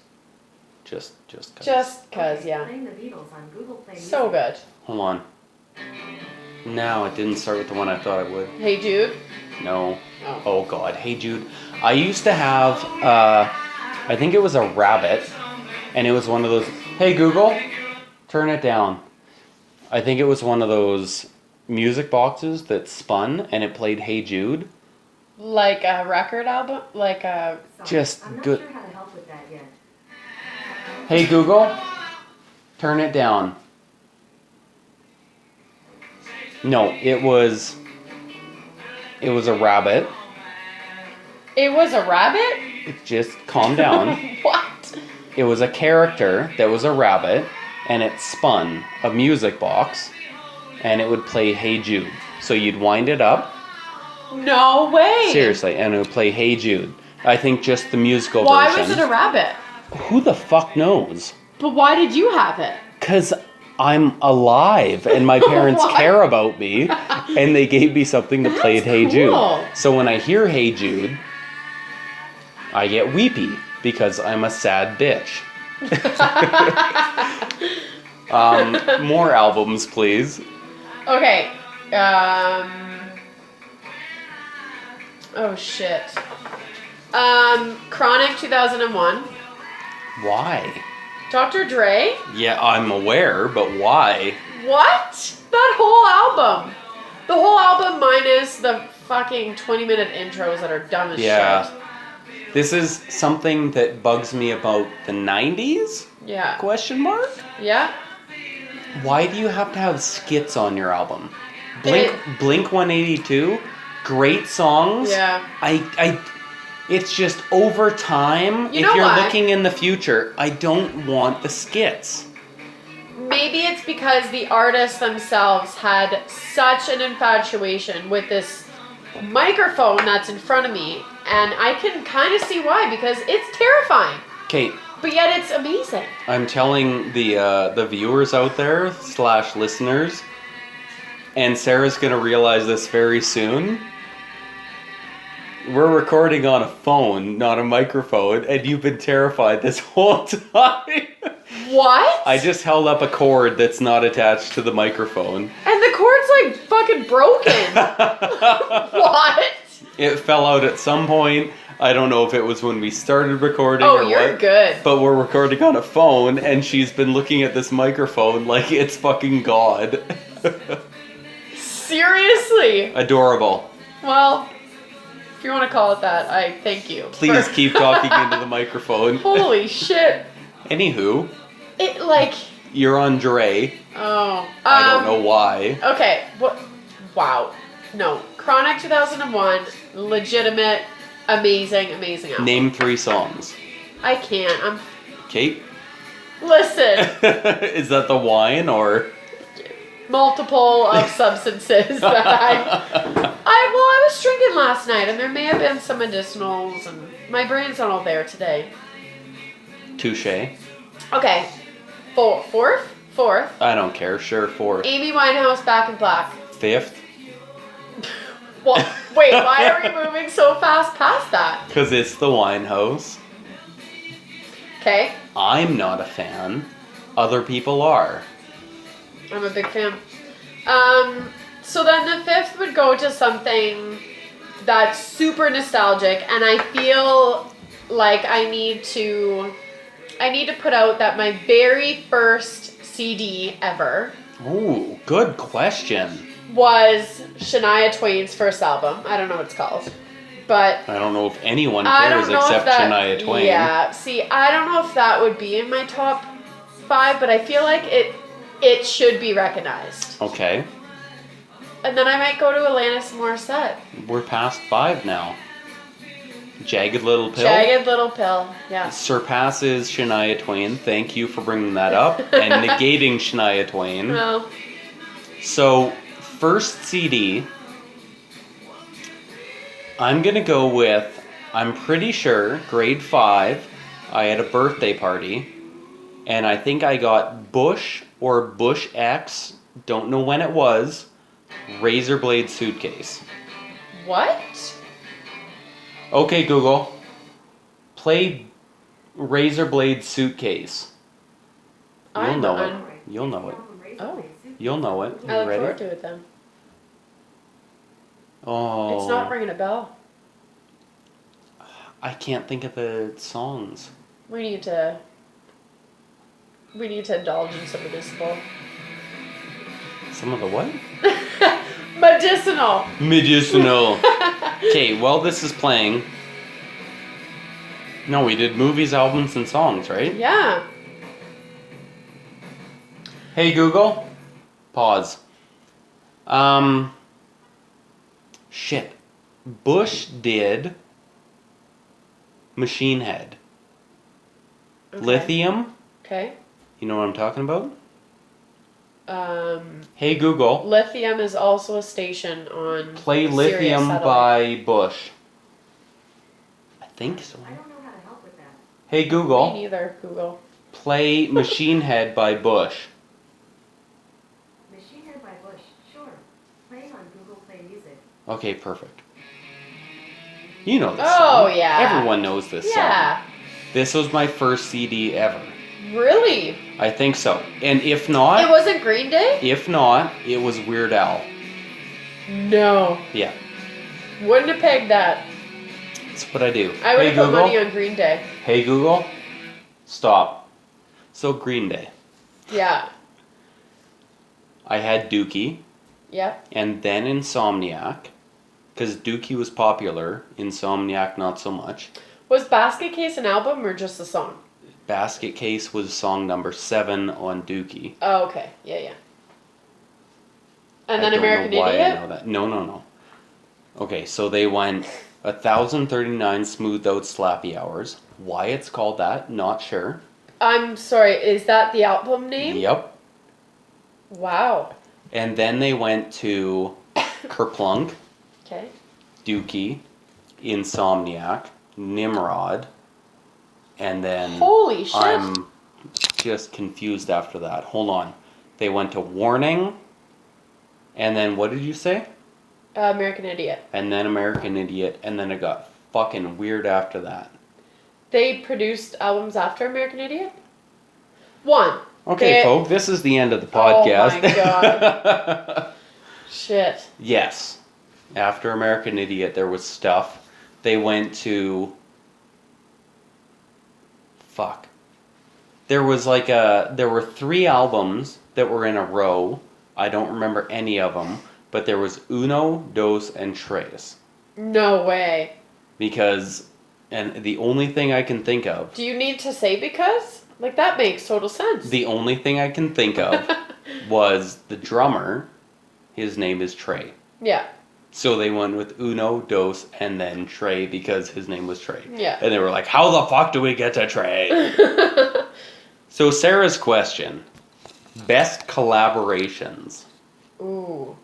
Just cause. Just cause, yeah. Playing the Beatles on Google Play Music. So good. Hold on. No, it didn't start with the one I thought it would. Hey Jude. No. Oh. Oh God, Hey Jude. I used to have, I think it was a rabbit, and it was one of those, hey Google, turn it down. I think it was one of those music boxes that spun, and it played Hey Jude. Like a record album? Like a... Sorry, Just I'm not good- sure how to help with that yet. Hey Google, turn it down. No, it was a rabbit. It was a rabbit? Just calm down. What? It was a character that was a rabbit, and it spun a music box, and it would play Hey Jude. So you'd wind it up, No way. seriously, and it would play Hey Jude. I think just the musical Why version. was it a rabbit? Who the fuck knows? But why did you have it? 'Cause I'm alive, and my parents Why? care about me, and they gave me something to play at That's Hey Jude. cool. So when I hear Hey Jude, I get weepy, because I'm a sad bitch. More albums, please. Okay. Oh shit. Chronic 2001. Why? Dr. Dre. Yeah, I'm aware, but why? What? That whole album. The whole album minus the fucking 20-minute intros that are dumb as Yeah. shit. This is something that bugs me about the 90s? Yeah. Question mark? Yeah. Why do you have to have skits on your album? Blink 182, great songs. Yeah. It's just over time. You if know you're why? looking in the future, I don't want the skits. Maybe it's because the artists themselves had such an infatuation with this microphone that's in front of me, and I can kind of see why, because it's terrifying, Okay, but yet it's amazing. I'm telling the viewers out there / listeners, and Sarah's gonna realize this very soon. We're recording on a phone, not a microphone, and you've been terrified this whole time. What? I just held up a cord that's not attached to the microphone. And the cord's like fucking broken. What? It fell out at some point. I don't know if it was when we started recording Oh, or you're what. good. But we're recording on a phone, and she's been looking at this microphone like it's fucking God. Seriously. Adorable. Well, If you want to call it that, I thank you. Please keep talking into the microphone. Holy shit! Anywho, It like you're on Dre. oh. I don't know why. Okay. What? Wow. No. Chronic 2001. Legitimate. Amazing. Amazing album. Name 3 songs. I can't. I'm. Kate? Listen. Is that the wine or? Multiple of substances that I was drinking last night, and there may have been some medicinals, and my brain's not all there today. Touche. Okay. Fourth. I don't care. Sure, 4th. Amy Winehouse, Back in Black. 5th. Well, wait, why are we moving so fast past that? Because it's the Winehouse. Okay, I'm not a fan. Other people are. I'm a big fan. So then the 5th would go to something that's super nostalgic, and I feel like I need to put out that my very first CD ever Ooh, good question. was Shania Twain's first album. I don't know what it's called, but I don't know if anyone I cares don't know except if that, Shania Twain. Yeah, see, I don't know if that would be in my top 5, but I feel like it should be recognized. Okay, And then I might go to Alanis Morissette. we're past 5 now. Jagged Little Pill Jagged Little Pill, yeah. surpasses Shania Twain. Thank you for bringing that up and negating Shania Twain. Well, So, first CD, I'm gonna go with, I'm pretty sure, grade 5, I had a birthday party, and I think I got Bush or Bush X, don't know when it was, Razor Blade Suitcase. what? Okay, Google, play Razor Blade Suitcase. You'll know it. You'll know it. Oh. You'll know it. I look Ready? forward to it then. Oh. It's not ringing a bell. I can't think of the songs. We need to indulge in some medicinal. Some of the what? Medicinal. Medicinal. Okay, while this is playing. No, we did movies, albums, and songs, right? Yeah. Hey Google. Pause. Shit. Bush did Machine Head. Okay. Lithium. Okay. You know what I'm talking about? Hey Google. Lithium is also a station on Play Sirius Lithium satellite. by Bush. I think so. I don't know how to help with that. Hey Me Google. neither, Google. Play Machine Head by Bush. Machine Head by Bush, sure. Playing on Google Play Music. Okay, perfect. You know this Oh, song. yeah. Everyone knows this song. Yeah. This was my first CD ever. Really? I think so. And if It not, wasn't Green Day? it was Weird Al. No. Yeah, Wouldn't have pegged that. that's what I do. I would Hey have put money Google. on Green Day. Hey Google. Stop. So Green Day. Yeah. I had Dookie, Yeah. and then Insomniac, because Dookie was popular. Insomniac not so much. Was Basket Case an album or just a song? Basket Case was song number 7 on Dookie. Oh, okay. Yeah, yeah. And I then don't American know why I Idiot? know that. No. Okay, so they went 1,039 smoothed out slappy hours. Why it's called that, not sure. I'm sorry, is that the album name? Yep. Wow. And then they went to Kerplunk, Okay. Dookie, Insomniac, Nimrod, and then Holy shit. I'm just confused after that. Hold on. They went to Warning, and then what did you say? American Idiot. And then American Idiot, and then it got fucking weird after that. They produced albums after American Idiot? One. Okay, They- folks, this is the end of the Oh podcast. my God. Shit. Yes. After American Idiot, there was stuff. They went to... Fuck. There was like there were 3 albums that were in a row. I don't remember any of them, but there was Uno, Dos, and Tres. No way. Because, and the only thing I can think of, Do you need to say because? Like, that makes total sense. the only thing I can think of was the drummer, his name is Trey. Yeah. So they went with Uno, Dos, and then Trey because his name was Trey. Yeah. And they were like, how the fuck do we get to Trey? So Sarah's question, best collaborations. Ooh.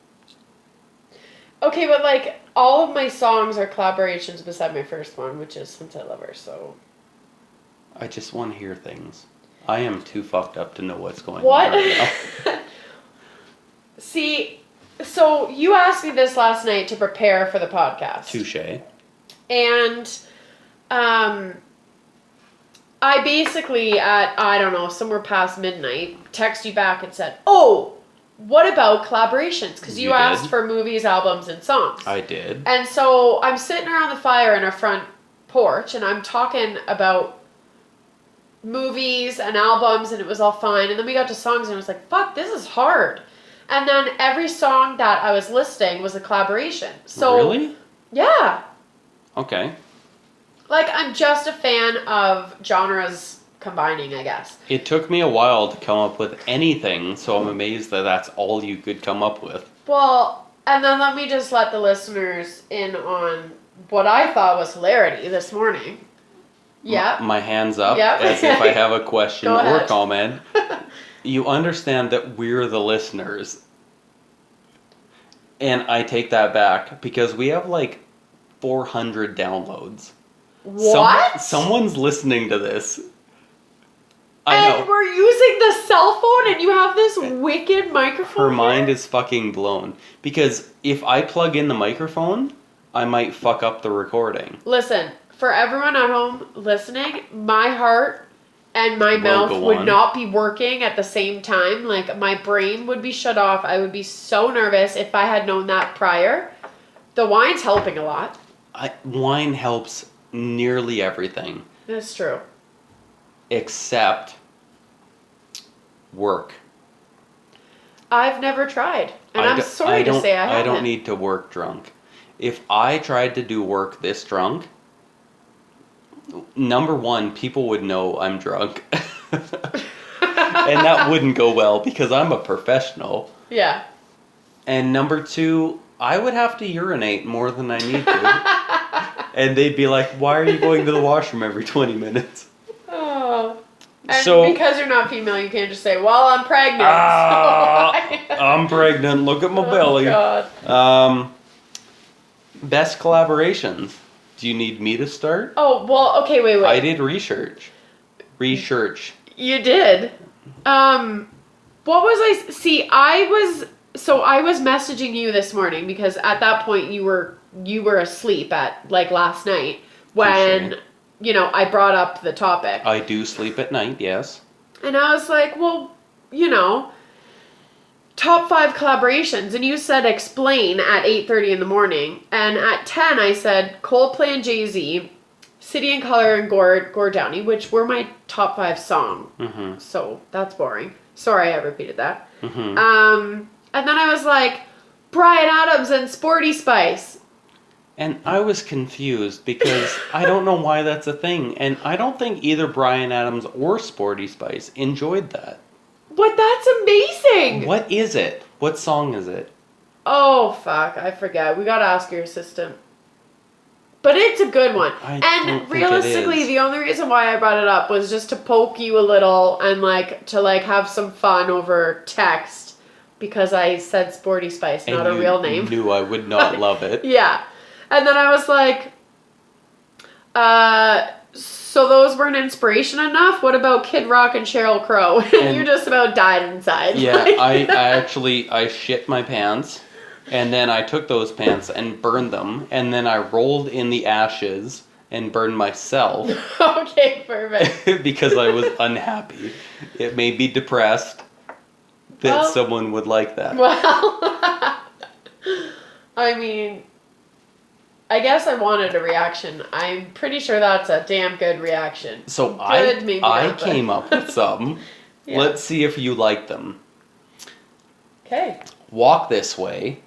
Okay, but like, all of my songs are collaborations beside my first one, which is Since I Love Her, so... I just want to hear things. I am too fucked up to know what's going What? on right now. See, so you asked me this last night to prepare for the podcast. Touche. And I basically, at, I don't know, somewhere past midnight, text you back and said, oh, what about collaborations? Because you You asked did. for movies, albums, and songs. I did. And so I'm sitting around the fire in our front porch, and I'm talking about movies and albums, and it was all fine. And then we got to songs, and I was like, fuck, this is hard. And then every song that I was listing was a collaboration. So Really? yeah. Okay. Like, I'm just a fan of genres combining, I guess. It took me a while to come up with anything, so I'm amazed that that's all you could come up with. Well, and then let me just let the listeners in on what I thought was hilarity this morning. Yeah. My hands up Yep. as if I have a question Go or ahead. comment. You understand that we're the listeners. And I take that back because we have like 400 downloads. What? Someone's listening to this. I And know. we're using the cell phone and you have this wicked microphone. Her here? mind is fucking blown. Because if I plug in the microphone, I might fuck up the recording. Listen, for everyone at home listening, my heart and my Will mouth go would on. not be working at the same time. Like, my brain would be shut off. I would be so nervous if I had known that prior. The wine's helping a lot. Wine helps nearly everything That's true. except work. I've never tried. And I'm sorry to say I haven't. I don't need to work drunk. If I tried to do work this drunk, number one, people would know I'm drunk. And that wouldn't go well because I'm a professional. Yeah. And number two, I would have to urinate more than I need to. And they'd be like, why are you going to the washroom every 20 minutes? Oh. And So- because you're not female, you can't just say, well, I'm pregnant. I'm pregnant, look at my belly. Oh, God. Best collaborations. Do you need me to start? Oh, well, okay, wait. I did research. Research. You did. What was I? See, I was messaging you this morning because at that point you were asleep at like last night when Touché. I brought up the topic, I do sleep at night, yes. and I was like, well, top 5 collaborations, and you said explain at 8:30 in the morning, and at 10 I said Coldplay and Jay-Z, City and Color and Gord Downie, which were my top 5 song. Mm-hmm. So that's boring. Sorry I repeated that. Mm-hmm. And then I was like, Bryan Adams and Sporty Spice. And I was confused because I don't know why that's a thing. And I don't think either Bryan Adams or Sporty Spice enjoyed that. But that's amazing. What is it? What song is it? Oh, fuck. I forget. We gotta ask your assistant. But it's a good one. I don't And think realistically, it is. the only reason why I brought it up was just to poke you a little and to have some fun over text because I said Sporty Spice, And not a you real name. knew I would not love it. Yeah. And then I was like, so those weren't inspiration enough? What about Kid Rock and Sheryl Crow? And- You just about died inside. Yeah, I shit my pants. And then I took those pants and burned them. And then I rolled in the ashes and burned myself Okay, perfect. because I was unhappy. It made me depressed that Well- someone would like that. Well, I mean, I guess I wanted a reaction. I'm pretty sure that's a damn good reaction. So Good, maybe I not, but- came up with some. Yeah. Let's see if you like them. Okay. Walk This Way,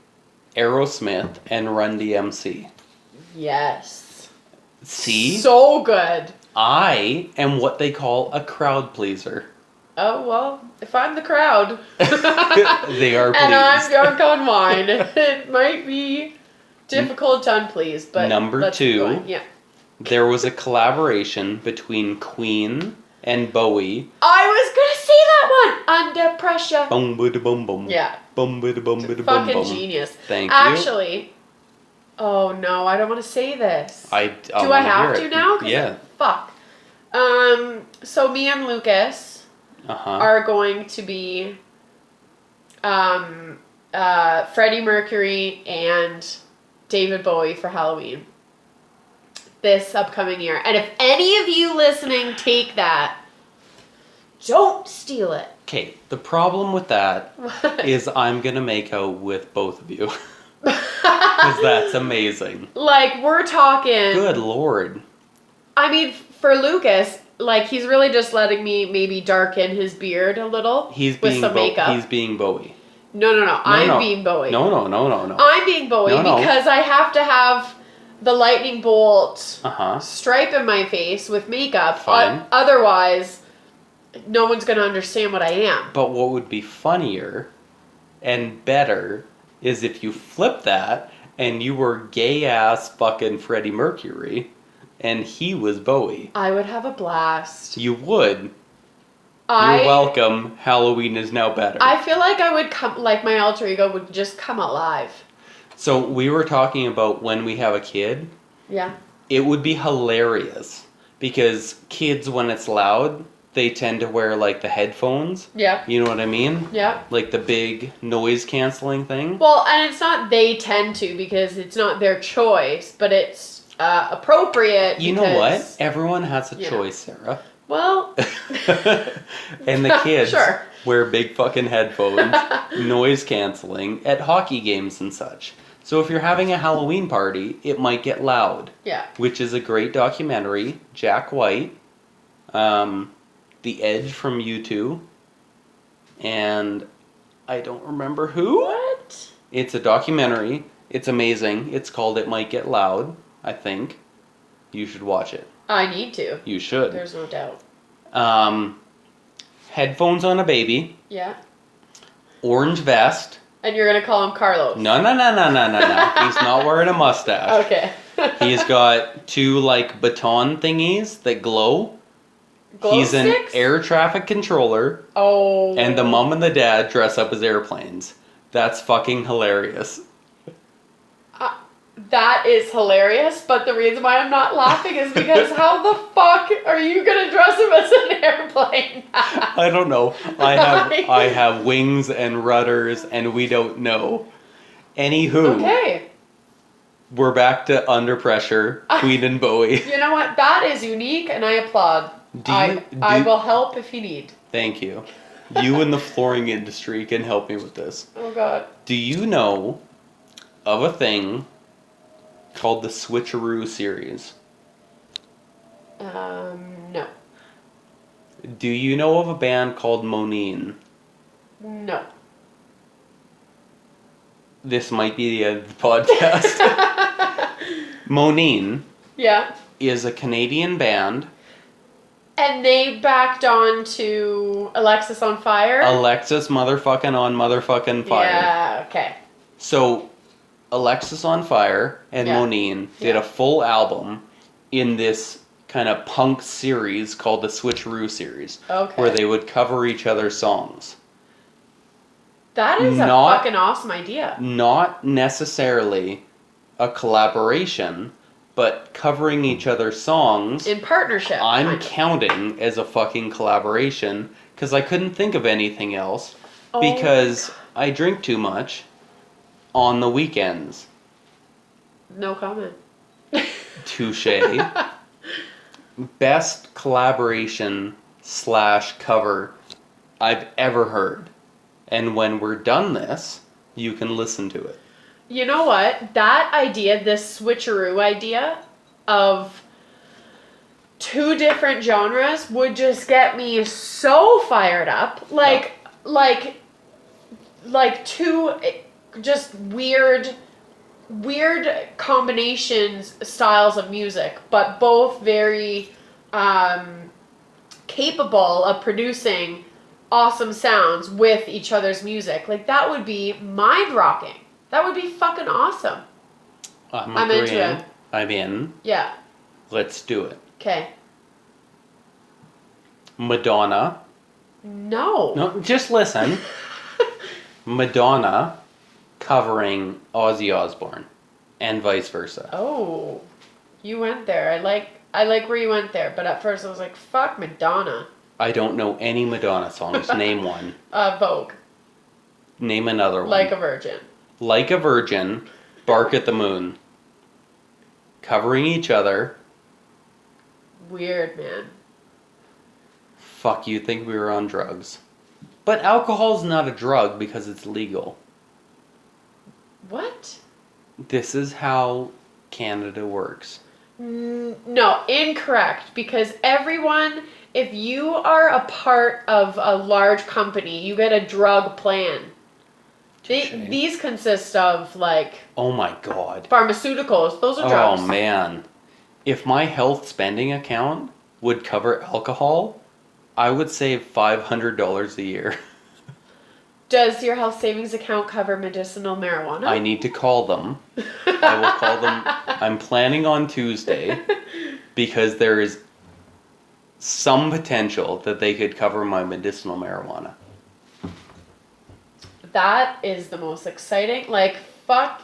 Aerosmith, and Run DMC. Yes. See? So good. I am what they call a crowd pleaser. Oh, well, if I'm the crowd. They are And I'm pleased. drunk on wine. It might be difficult to unplease, but Number let's keep 2. going. Yeah. There was a collaboration between Queen and Bowie. I was gonna say that one! Under pressure. Bum bada bum bum. Yeah. Bum bada bum bada bum Fucking bum. genius. Thank you. Actually, oh no, I don't want to say this. I Do I wanna have hear to it. now? 'Cause Yeah. Fuck. So me and Lucas Uh-huh. are going to be Freddie Mercury and David Bowie for Halloween this upcoming year. And if any of you listening take that, don't steal it. Okay, the problem with that is I'm gonna make out with both of you. Because that's amazing. Like, we're talking. Good lord. I mean, for Lucas, like, he's really just letting me maybe darken his beard a little He's with being some makeup. He's being Bowie. No. I'm no. being Bowie. No. I'm being Bowie No. because I have to have the lightning bolt Uh-huh. stripe in my face with makeup. Fine. Otherwise, no one's going to understand what I am. But what would be funnier and better is if you flip that and you were gay-ass fucking Freddie Mercury and he was Bowie. I would have a blast. You would. You're welcome. Halloween is now better. I feel like I would come, like my alter ego would just come alive. So we were talking about when we have a kid. Yeah. It would be hilarious because kids, when it's loud, they tend to wear like the headphones. Yeah. You know what I mean? Yeah. Like the big noise canceling thing. Well, and it's not they tend to because it's not their choice, but it's appropriate. You know what? Everyone has a Yeah. choice, Sarah. Well. And the kids Sure. wear big fucking headphones, noise canceling at hockey games and such. So if you're having a Halloween party, it might get loud. Yeah. Which is a great documentary. Jack White, The Edge from U2, and I don't remember who. What? It's a documentary. It's amazing. It's called It Might Get Loud, I think. You should watch it. I need to. You should. There's no doubt. Headphones on a baby, Yeah. orange vest. And you're gonna call him Carlos. No. He's not wearing a mustache. Okay. He's got 2 like baton thingies that glow. Glow He's sticks? an air traffic controller, Oh. and the mom and the dad dress up as airplanes. That's fucking hilarious. That is hilarious, but the reason why I'm not laughing is because how the fuck are you gonna dress him as an airplane? I don't know. I have wings and rudders, and we don't know. Anywho, Okay. we're back to Under Pressure, Queen and Bowie. You know what? That is unique, and I applaud. I will help if you need. Thank you. You in the flooring industry can help me with this. Oh God. Do you know of a thing called the Switcheroo series? No. Do you know of a band called Moneen? No. This might be the end of the podcast. Moneen Yeah. is a Canadian band. And they backed on to Alexis on Fire. Alexis motherfucking on motherfucking fire. Yeah. Okay. So, Alexis on Fire and Yeah. Moneen did Yeah. a full album in this kind of punk series called the Switcheroo series, Okay. where they would cover each other's songs. That is a Not- fucking awesome idea. Not necessarily a collaboration, but covering each other's songs. In partnership. I'm kind of. counting as a fucking collaboration because I couldn't think of anything else Oh. because I drink too much on the weekends. No comment. Touche. Best collaboration / cover I've ever heard. And when we're done this, you can listen to it. You know what? That idea, this switcheroo idea of 2 different genres would just get me so fired up. Like 2 just weird weird combinations, styles of music, but both very capable of producing awesome sounds with each other's music. Like, that would be mind-rocking. That would be fucking awesome. I'm into agreeing. it. I'm in. Yeah. Let's do it. Okay. Madonna. No. No, just listen. Madonna covering Ozzy Osbourne and vice versa. Oh, you went there. I like where you went there, but at first I was like, fuck Madonna. I don't know any Madonna songs. Name one. Vogue. Name another one. Like a Virgin. Like a Virgin, Bark at the Moon. Covering each other. Weird, man. Fuck, you think we were on drugs. But alcohol's not a drug because it's legal. What? This is how Canada works. No, incorrect. Because everyone, if you are a part of a large company, you get a drug plan. Touché. These consist of, like, Oh my god. pharmaceuticals. Those are drugs. Oh man. If my health spending account would cover alcohol, I would save $500 a year. Does your health savings account cover medicinal marijuana? I need to call them. I will call them. I'm planning on Tuesday because there is some potential that they could cover my medicinal marijuana. That is the most exciting. Like, fuck.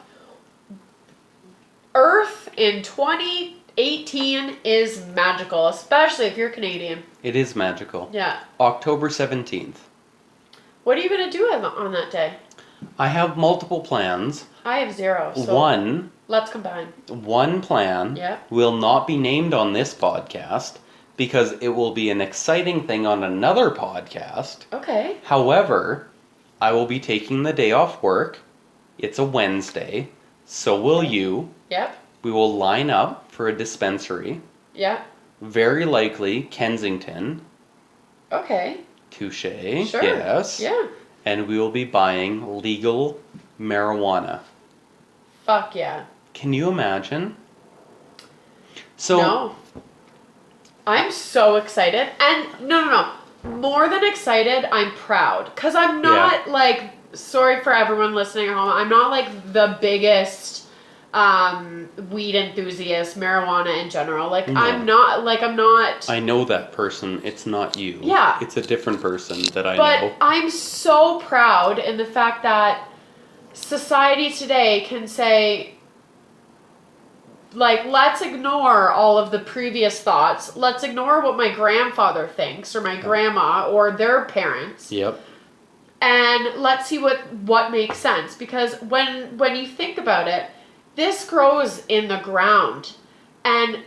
Earth in 2018 is magical, especially if you're Canadian. It is magical. Yeah. October 17th. What are you going to do on that day? I have multiple plans. I have zero. So let's combine. One plan Yeah. will not be named on this podcast because it will be an exciting thing on another podcast. Okay. However, I will be taking the day off work. It's a Wednesday. So will you. Yep. We will line up for a dispensary. Yeah. Very likely Kensington. Okay. Touché. Sure. Yes. Yeah. And we will be buying legal marijuana. Fuck yeah. Can you imagine? So No. I'm so excited. And no. More than excited, I'm proud. Because I'm not like, sorry for everyone listening at home, I'm not like the biggest weed enthusiast, marijuana in general. Like, No. I'm not. I know that person. It's not you. Yeah. It's a different person that I But know. I'm so proud in the fact that society today can say, like, let's ignore all of the previous thoughts. Let's ignore what my grandfather thinks or my grandma or their parents. Yep. And let's see what makes sense. Because when you think about it, this grows in the ground. And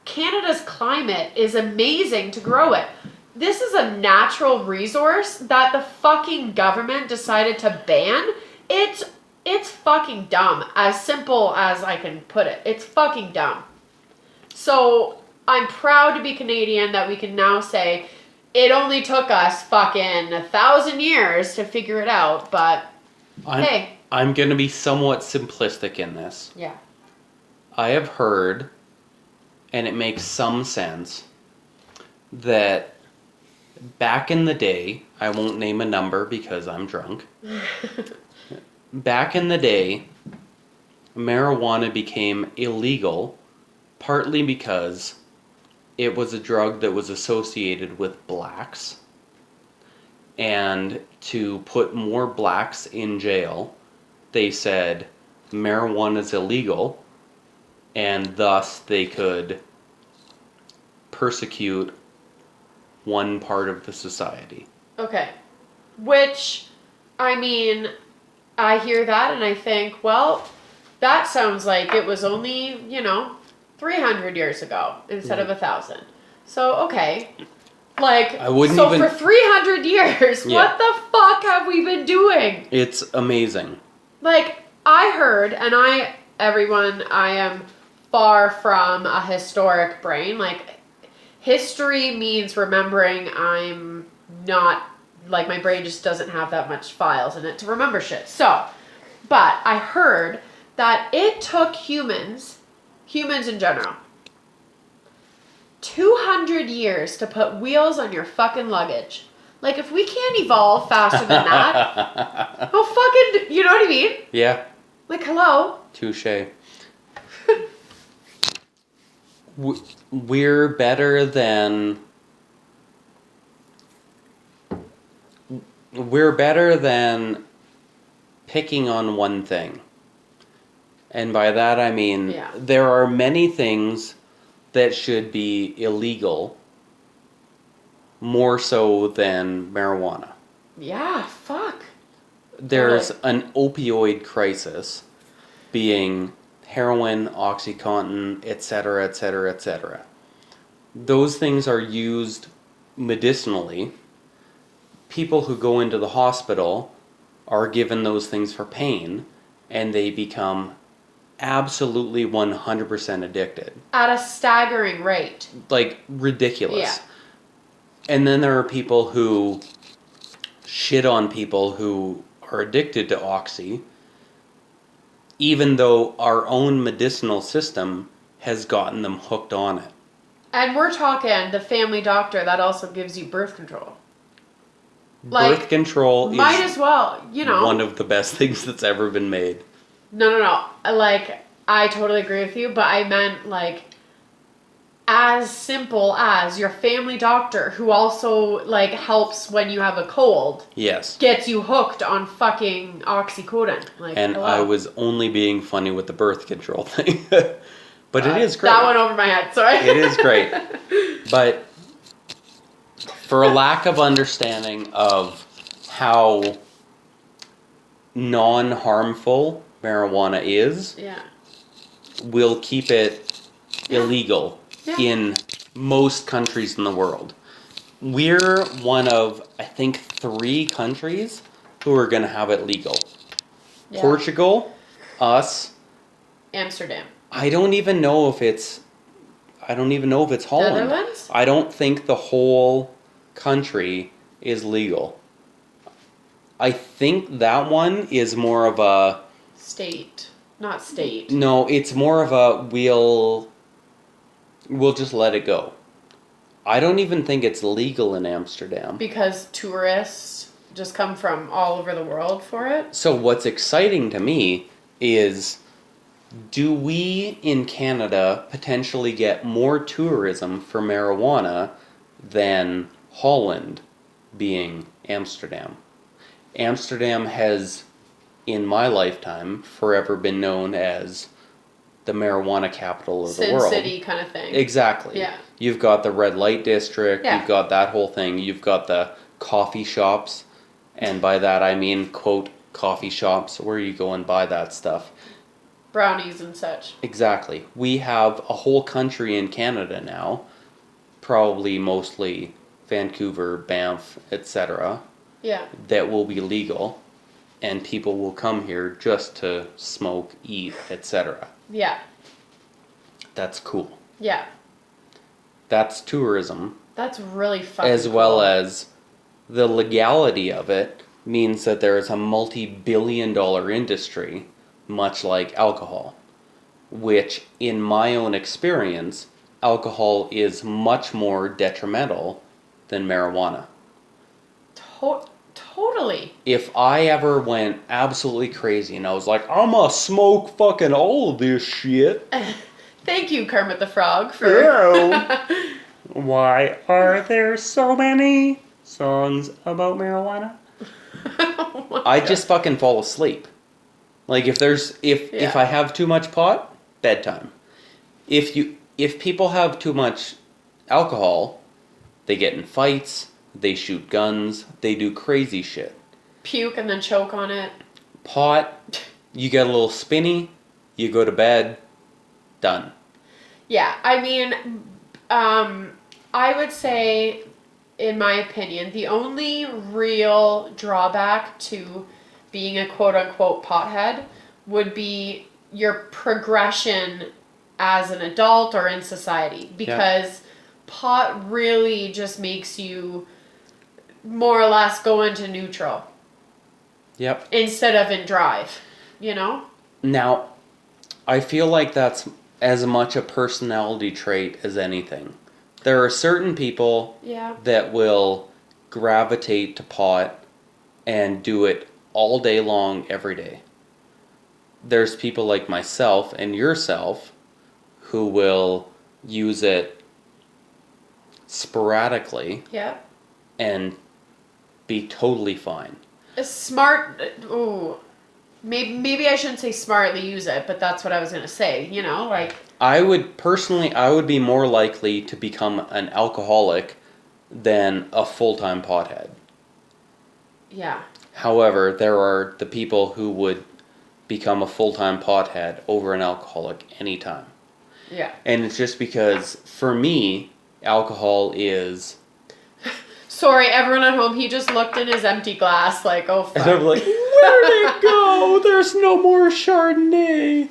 Canada's climate is amazing to grow it. This is a natural resource that the fucking government decided to ban. It's fucking dumb. As simple as I can put it. It's fucking dumb. So I'm proud to be Canadian that we can now say it only took us fucking 1,000 years to figure it out, but hey. I'm going to be somewhat simplistic in this. Yeah. I have heard, and it makes some sense, that back in the day, I won't name a number because I'm drunk. Back in the day, marijuana became illegal partly because it was a drug that was associated with blacks. And to put more blacks in jail, they said marijuana is illegal, and thus they could persecute one part of the society. Okay. Which, I mean, I hear that and I think, well, that sounds like it was only, 300 years ago instead of 1,000. So, okay. Like, I wouldn't so even- for 300 years, Yeah. what the fuck have we been doing? It's amazing. Like, I heard, and I am far from a historic brain. Like, history means remembering. I'm not, like, my brain just doesn't have that much files in it to remember shit. So, but I heard that it took humans in general, 200 years to put wheels on your fucking luggage. Like, if we can't evolve faster than that, how fucking, you know what I mean? Yeah. Like, hello? Touche. We're better than... We're better than picking on one thing. And by that I mean, Yeah. there are many things that should be illegal more so than marijuana. Yeah, fuck. There's Totally. an opioid crisis, being heroin, OxyContin, etc., etc., etc. Those things are used medicinally. People who go into the hospital are given those things for pain, and they become absolutely 100% addicted. At a staggering rate. Like, ridiculous. Yeah. And then there are people who shit on people who are addicted to Oxy, even though our own medicinal system has gotten them hooked on it. And we're talking the family doctor that also gives you birth control. Birth control Might is as well, you know. one of the best things that's ever been made. No. Like, I totally agree with you, but I meant, like, as simple as your family doctor, who also, like, helps when you have a cold, Yes. gets you hooked on fucking oxycodone. Like, And hello. I was only being funny with the birth control thing. But it is great. That went over my head, sorry. It is great. But for a lack of understanding of how non-harmful marijuana is, Yeah. we'll keep it illegal Yeah. in most countries in the world. We're one of, I think, 3 countries who are going to have it legal. Yeah. Portugal, us. Amsterdam. I don't even know if it's Holland. Netherlands? I don't think the whole country is legal. I think that one is more of a... State. Not state. No, it's more of a we'll just let it go. I don't even think it's legal in Amsterdam. Because tourists just come from all over the world for it. So what's exciting to me is, do we in Canada potentially get more tourism for marijuana than Holland, being Amsterdam? Amsterdam has, in my lifetime, forever been known as the marijuana capital of the Sin world. City kind of thing. Exactly. Yeah. You've got the red light district, Yeah. you've got that whole thing, you've got the coffee shops, and by that I mean, quote, coffee shops, where you go and buy that stuff. Brownies and such. Exactly. We have a whole country in Canada now, probably mostly Vancouver, Banff, etc., Yeah. that will be legal, and people will come here just to smoke, eat, etc. Yeah. That's cool. Yeah. That's tourism, That's really fucking as well cool. as the legality of it means that there is a multi-billion-dollar industry, much like alcohol, which, in my own experience, alcohol is much more detrimental than marijuana. Totally. If I ever went absolutely crazy and I was like, I'm gonna smoke fucking all of this shit. Thank you, Kermit the Frog, for... Why are there so many songs about marijuana? Oh my I God. just fucking fall asleep. Like, if Yeah. I have too much pot, bedtime. If people have too much alcohol, they get in fights, they shoot guns, they do crazy shit. Puke and then choke on it. Pot, you get a little spinny, you go to bed, done. Yeah, I mean, I would say, in my opinion, the only real drawback to being a quote-unquote pothead would be your progression as an adult or in society. Because pot really just makes you more or less go into neutral Yep. instead of in drive, you know? Now, I feel like that's as much a personality trait as anything. There are certain people Yeah. that will gravitate to pot and do it all day long, every day. There's people like myself and yourself who will use it sporadically Yeah. and be totally fine. A smart. Ooh. Maybe I shouldn't say smartly use it, but that's what I was gonna say. You know, like. I would be more likely to become an alcoholic than a full-time pothead. Yeah. However, there are the people who would become a full-time pothead over an alcoholic anytime. Yeah. And it's just because, for me, alcohol is... Sorry, everyone at home. He just looked in his empty glass, like, oh fuck. And I'm like, where'd it go? There's no more Chardonnay.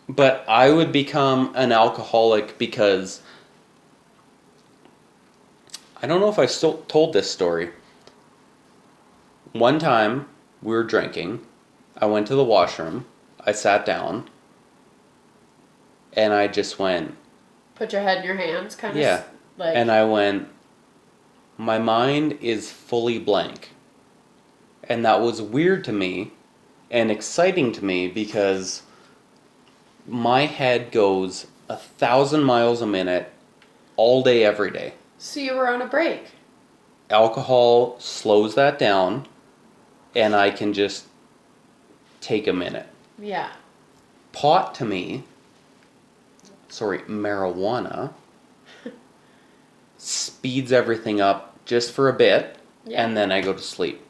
But I would become an alcoholic because... I don't know if I still told this story. One time, we were drinking. I went to the washroom. I sat down. And I just went... Put your head in your hands, kind of. Yeah. Like. And I went... My mind is fully blank. And that was weird to me and exciting to me because my head goes 1,000 miles a minute all day, every day. So you were on a break. Alcohol slows that down and I can just take a minute. Yeah. Pot to me, marijuana, speeds everything up just for a bit, Yeah. and then I go to sleep.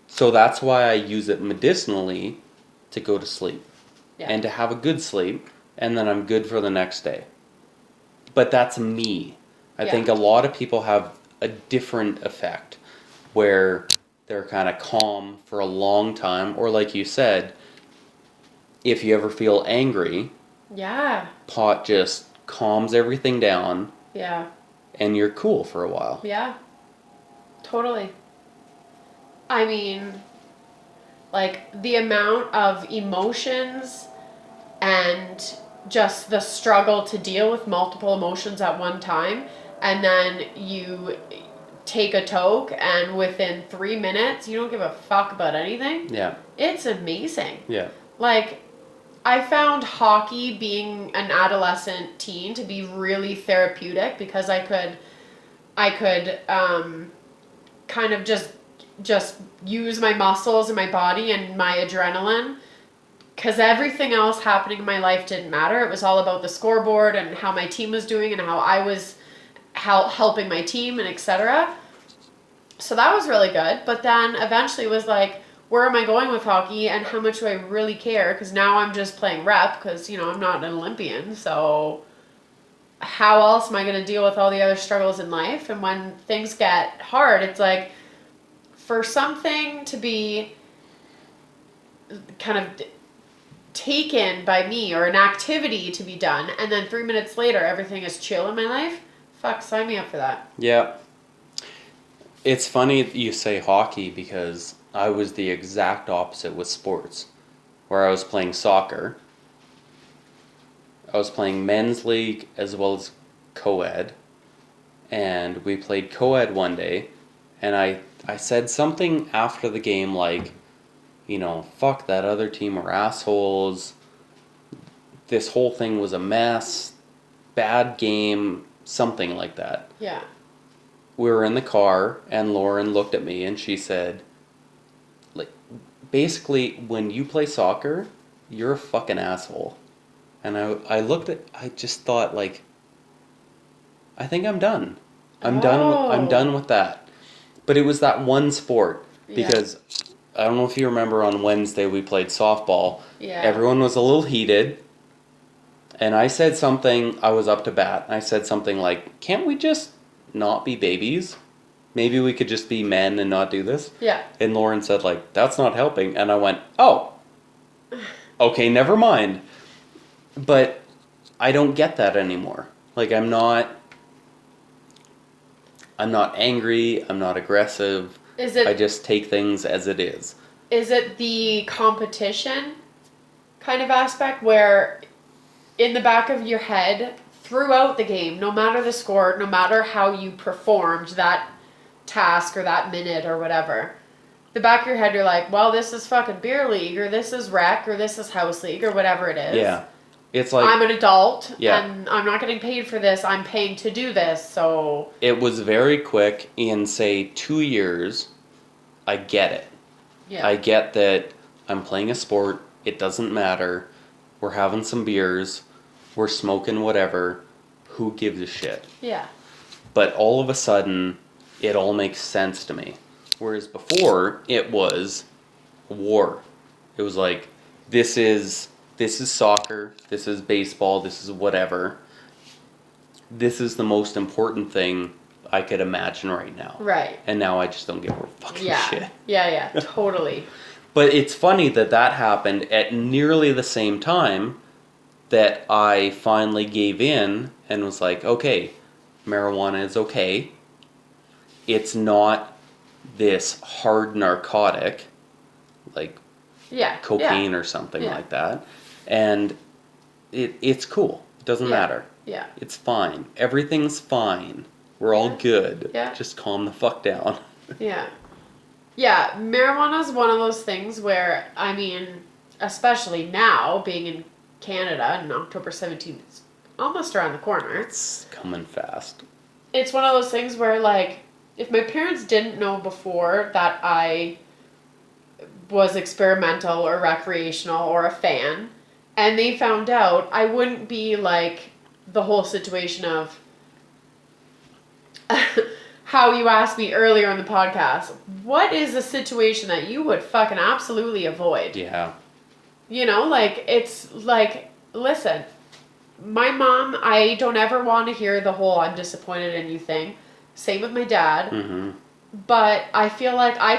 So that's why I use it medicinally to go to sleep. Yeah. And to have a good sleep, and then I'm good for the next day. But that's me. I Yeah. think a lot of people have a different effect, where they're kind of calm for a long time, or like you said, if you ever feel angry, Yeah. pot just calms everything down, Yeah. and you're cool for a while. Yeah. Totally. I mean, like, the amount of emotions and just the struggle to deal with multiple emotions at one time, and then you take a toke, and within 3 minutes, you don't give a fuck about anything. Yeah. It's amazing. Yeah. Like, I found hockey, being an adolescent teen, to be really therapeutic because I could kind of just use my muscles and my body and my adrenaline, because everything else happening in my life didn't matter. It was all about the scoreboard and how my team was doing and how I was helping my team and etc. So that was really good. But then eventually it was like, where am I going with hockey and how much do I really care? Because now I'm just playing rep because, I'm not an Olympian. So how else am I going to deal with all the other struggles in life? And when things get hard, it's like, for something to be kind of taken by me, or an activity to be done, and then 3 minutes later everything is chill in my life, fuck, sign me up for that. Yeah. It's funny you say hockey because I was the exact opposite with sports, where I was playing soccer. I was playing men's league as well as co-ed, and we played co-ed one day, and I said something after the game like, fuck that other team are assholes, this whole thing was a mess, bad game, something like that. Yeah. We were in the car, and Lauren looked at me and she said, like, basically, when you play soccer, you're a fucking asshole. And I just thought, like, I think I'm done. I'm done with that. But it was that one sport, because I don't know if you remember, on Wednesday we played softball. Yeah. Everyone was a little heated. And I said something, I was up to bat. I said something like, can't we just not be babies? Maybe we could just be men and not do this? Yeah. And Lauren said, like, that's not helping. And I went, oh, okay, never mind. But I don't get that anymore. Like, I'm not angry, I'm not aggressive. I just take things as it is. Is it the competition kind of aspect where in the back of your head throughout the game, no matter the score, no matter how you performed that task or that minute or whatever, the back of your head you're like, well, this is fucking beer league or this is rec or this is house league or whatever it is. Yeah. It's like I'm an adult Yeah. and I'm not getting paid for this. I'm paying to do this. So it was very quick in say 2 years. I get it. yeah. I get that I'm playing a sport. It doesn't matter. We're having some beers. We're smoking whatever. Who gives a shit? Yeah. But all of a sudden, it all makes sense to me. Whereas before, it was war. It was like, this is soccer. This is baseball. This is whatever. This is the most important thing I could imagine right now. Right. And now I just don't give a fucking Yeah. shit. Yeah, totally. But it's funny that that happened at nearly the same time that I finally gave in and was like, okay, marijuana is okay. It's not this hard narcotic like Yeah. cocaine or something Yeah. like that. And it's cool. It doesn't matter. Yeah. It's fine. Everything's fine. We're all Yeah. good. Yeah. Just calm the fuck down. Yeah. Yeah, marijuana is one of those things where, I mean, especially now, being in Canada and October 17th is almost around the corner. It's coming fast. It's one of those things where, like, if my parents didn't know before that I was experimental or recreational or a fan, and they found out, I wouldn't be like the whole situation of how you asked me earlier in the podcast. What is a situation that you would fucking absolutely avoid? Yeah. You know, like, it's like, listen, my mom, I don't ever want to hear the whole I'm disappointed in you thing. Same with my dad. Mm-hmm. But I feel like I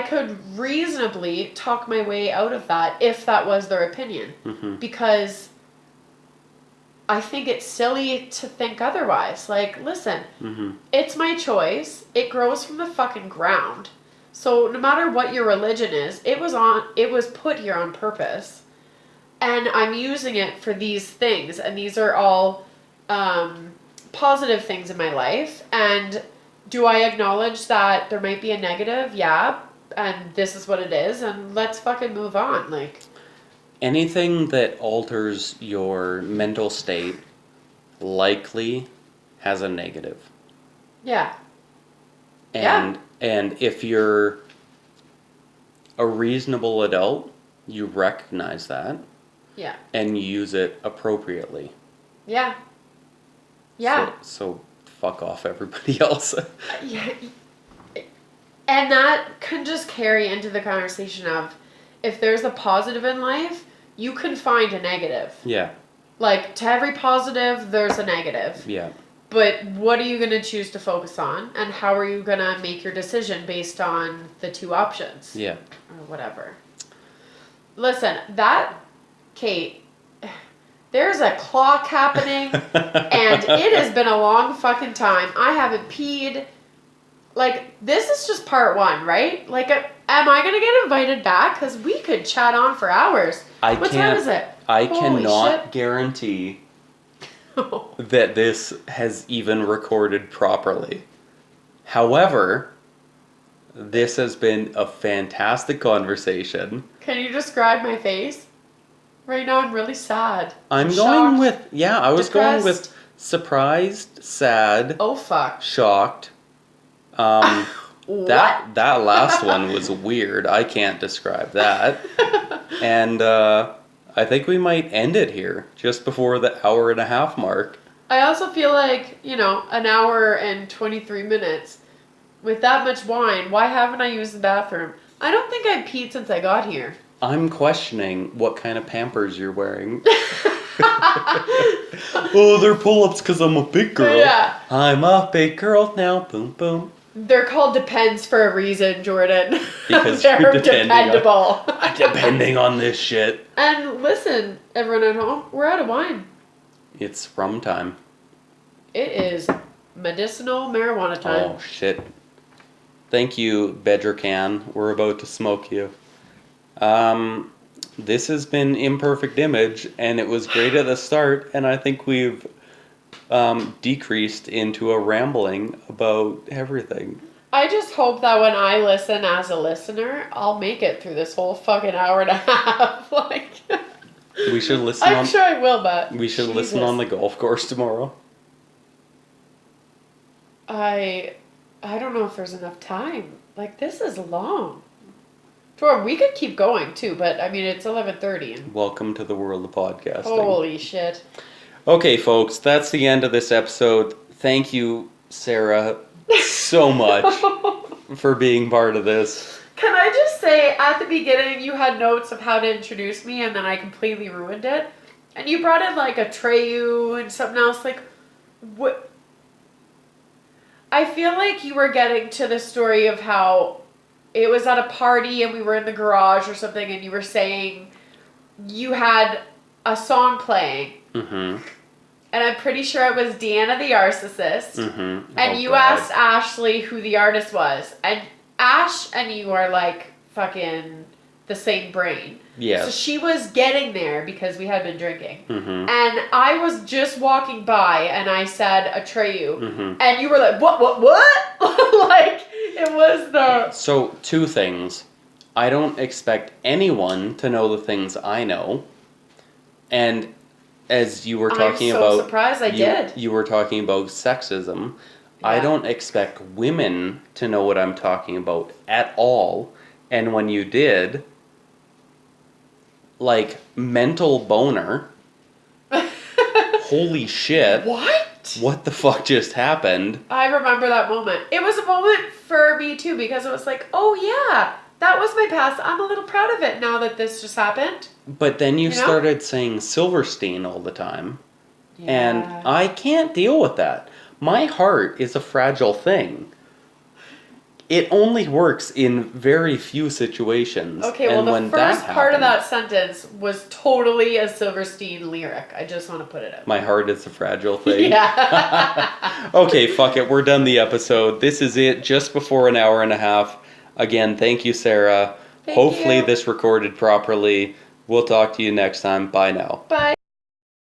could reasonably talk my way out of that if that was their opinion. Mm-hmm. Because I think it's silly to think otherwise. Like, listen, Mm-hmm. it's my choice. It grows from the fucking ground. So no matter what your religion is, it was put here on purpose. And I'm using it for these things, and these are all positive things in my life. And do I acknowledge that there might be a negative? Yeah. And this is what it is, and let's fucking move on. Like, Anything that alters your mental state likely has a negative. yeah. And if you're a reasonable adult, you recognize that Yeah. and use it appropriately. Yeah. Yeah. So fuck off everybody else. Yeah. And that can just carry into the conversation of, if there's a positive in life, you can find a negative. Yeah. Like, to every positive, there's a negative. Yeah. But what are you going to choose to focus on? And how are you going to make your decision based on the two options? Yeah. Or whatever. Listen, Kate, there's a clock happening, and it has been a long fucking time. I haven't peed. Like, this is just part one, right? Like, am I going to get invited back? Because we could chat on for hours. What time is it? I Holy cannot shit. guarantee that this has even recorded properly. However, this has been a fantastic conversation. Can you describe my face? Right now, I'm really sad. I'm Shocked. going with, I was going with Depressed. surprised, sad, Oh, fuck. shocked. What? That last one was weird. I can't describe that. And I think we might end it here, just before the hour and a half mark. I also feel like, an hour and 23 minutes. With that much wine, why haven't I used the bathroom? I don't think I've peed since I got here. I'm questioning what kind of Pampers you're wearing. Oh, they're pull-ups because I'm a big girl. Yeah. I'm a big girl now. Boom, boom. They're called Depends for a reason, Jordan. Because They're you're depending dependable. Depending on this shit. And listen, everyone at home, we're out of wine. It's rum time. It is medicinal marijuana time. Oh, shit. Thank you, Bedrican. We're about to smoke you. this has been Imperfect Image, and it was great at the start, and I think we've decreased into a rambling about everything. I just hope that when I listen as a listener, I'll make it through this whole fucking hour and a half. Like, We should listen I'm on. sure I will, but We should listen Jesus. on the golf course tomorrow. I don't know if there's enough time. Like, this is long. Tor, we could keep going too, but I mean it's 11:30 and Welcome to the world of podcasting. holy shit. Okay, folks, that's the end of this episode. Thank you, Sarah, so much for being part of this. Can I just say, at the beginning, you had notes of how to introduce me, and then I completely ruined it. And you brought in like a Treyu and something else. Like, what? I feel like you were getting to the story of how it was at a party and we were in the garage or something, and you were saying you had a song playing. Mm-hmm. And I'm pretty sure it was Deanna the Narcissist. Mm-hmm. And you asked Ashley who the artist was. And Ash and you are like fucking the same brain. Yes. So she was getting there because we had been drinking. Mm-hmm. And I was just walking by and I said Atreyu. Mm-hmm. And you were like, what? Like, it was the... So, two things. I don't expect anyone to know the things I know. And as you were talking I'm so about... surprised I did. You were talking about sexism. I Yeah. don't expect women to know what I'm talking about at all. And when you did, like, mental boner. Holy shit. What? What the fuck just happened? I remember that moment. It was a moment for me too because it was like, oh yeah, that was my past. I'm a little proud of it now that this just happened. But then you You know? started saying Silverstein all the time. And Yeah. I can't deal with that. My heart is a fragile thing. It only works in very few situations. Okay, well, and the when first that part of happened, that sentence was totally a Silverstein lyric. I just want to put it out. my heart is a fragile thing. Yeah. Okay, fuck it. We're done the episode. This is it, just before an hour and a half. Again, thank you, Sarah. Thank Hopefully you. this recorded properly. We'll talk to you next time. Bye now. Bye.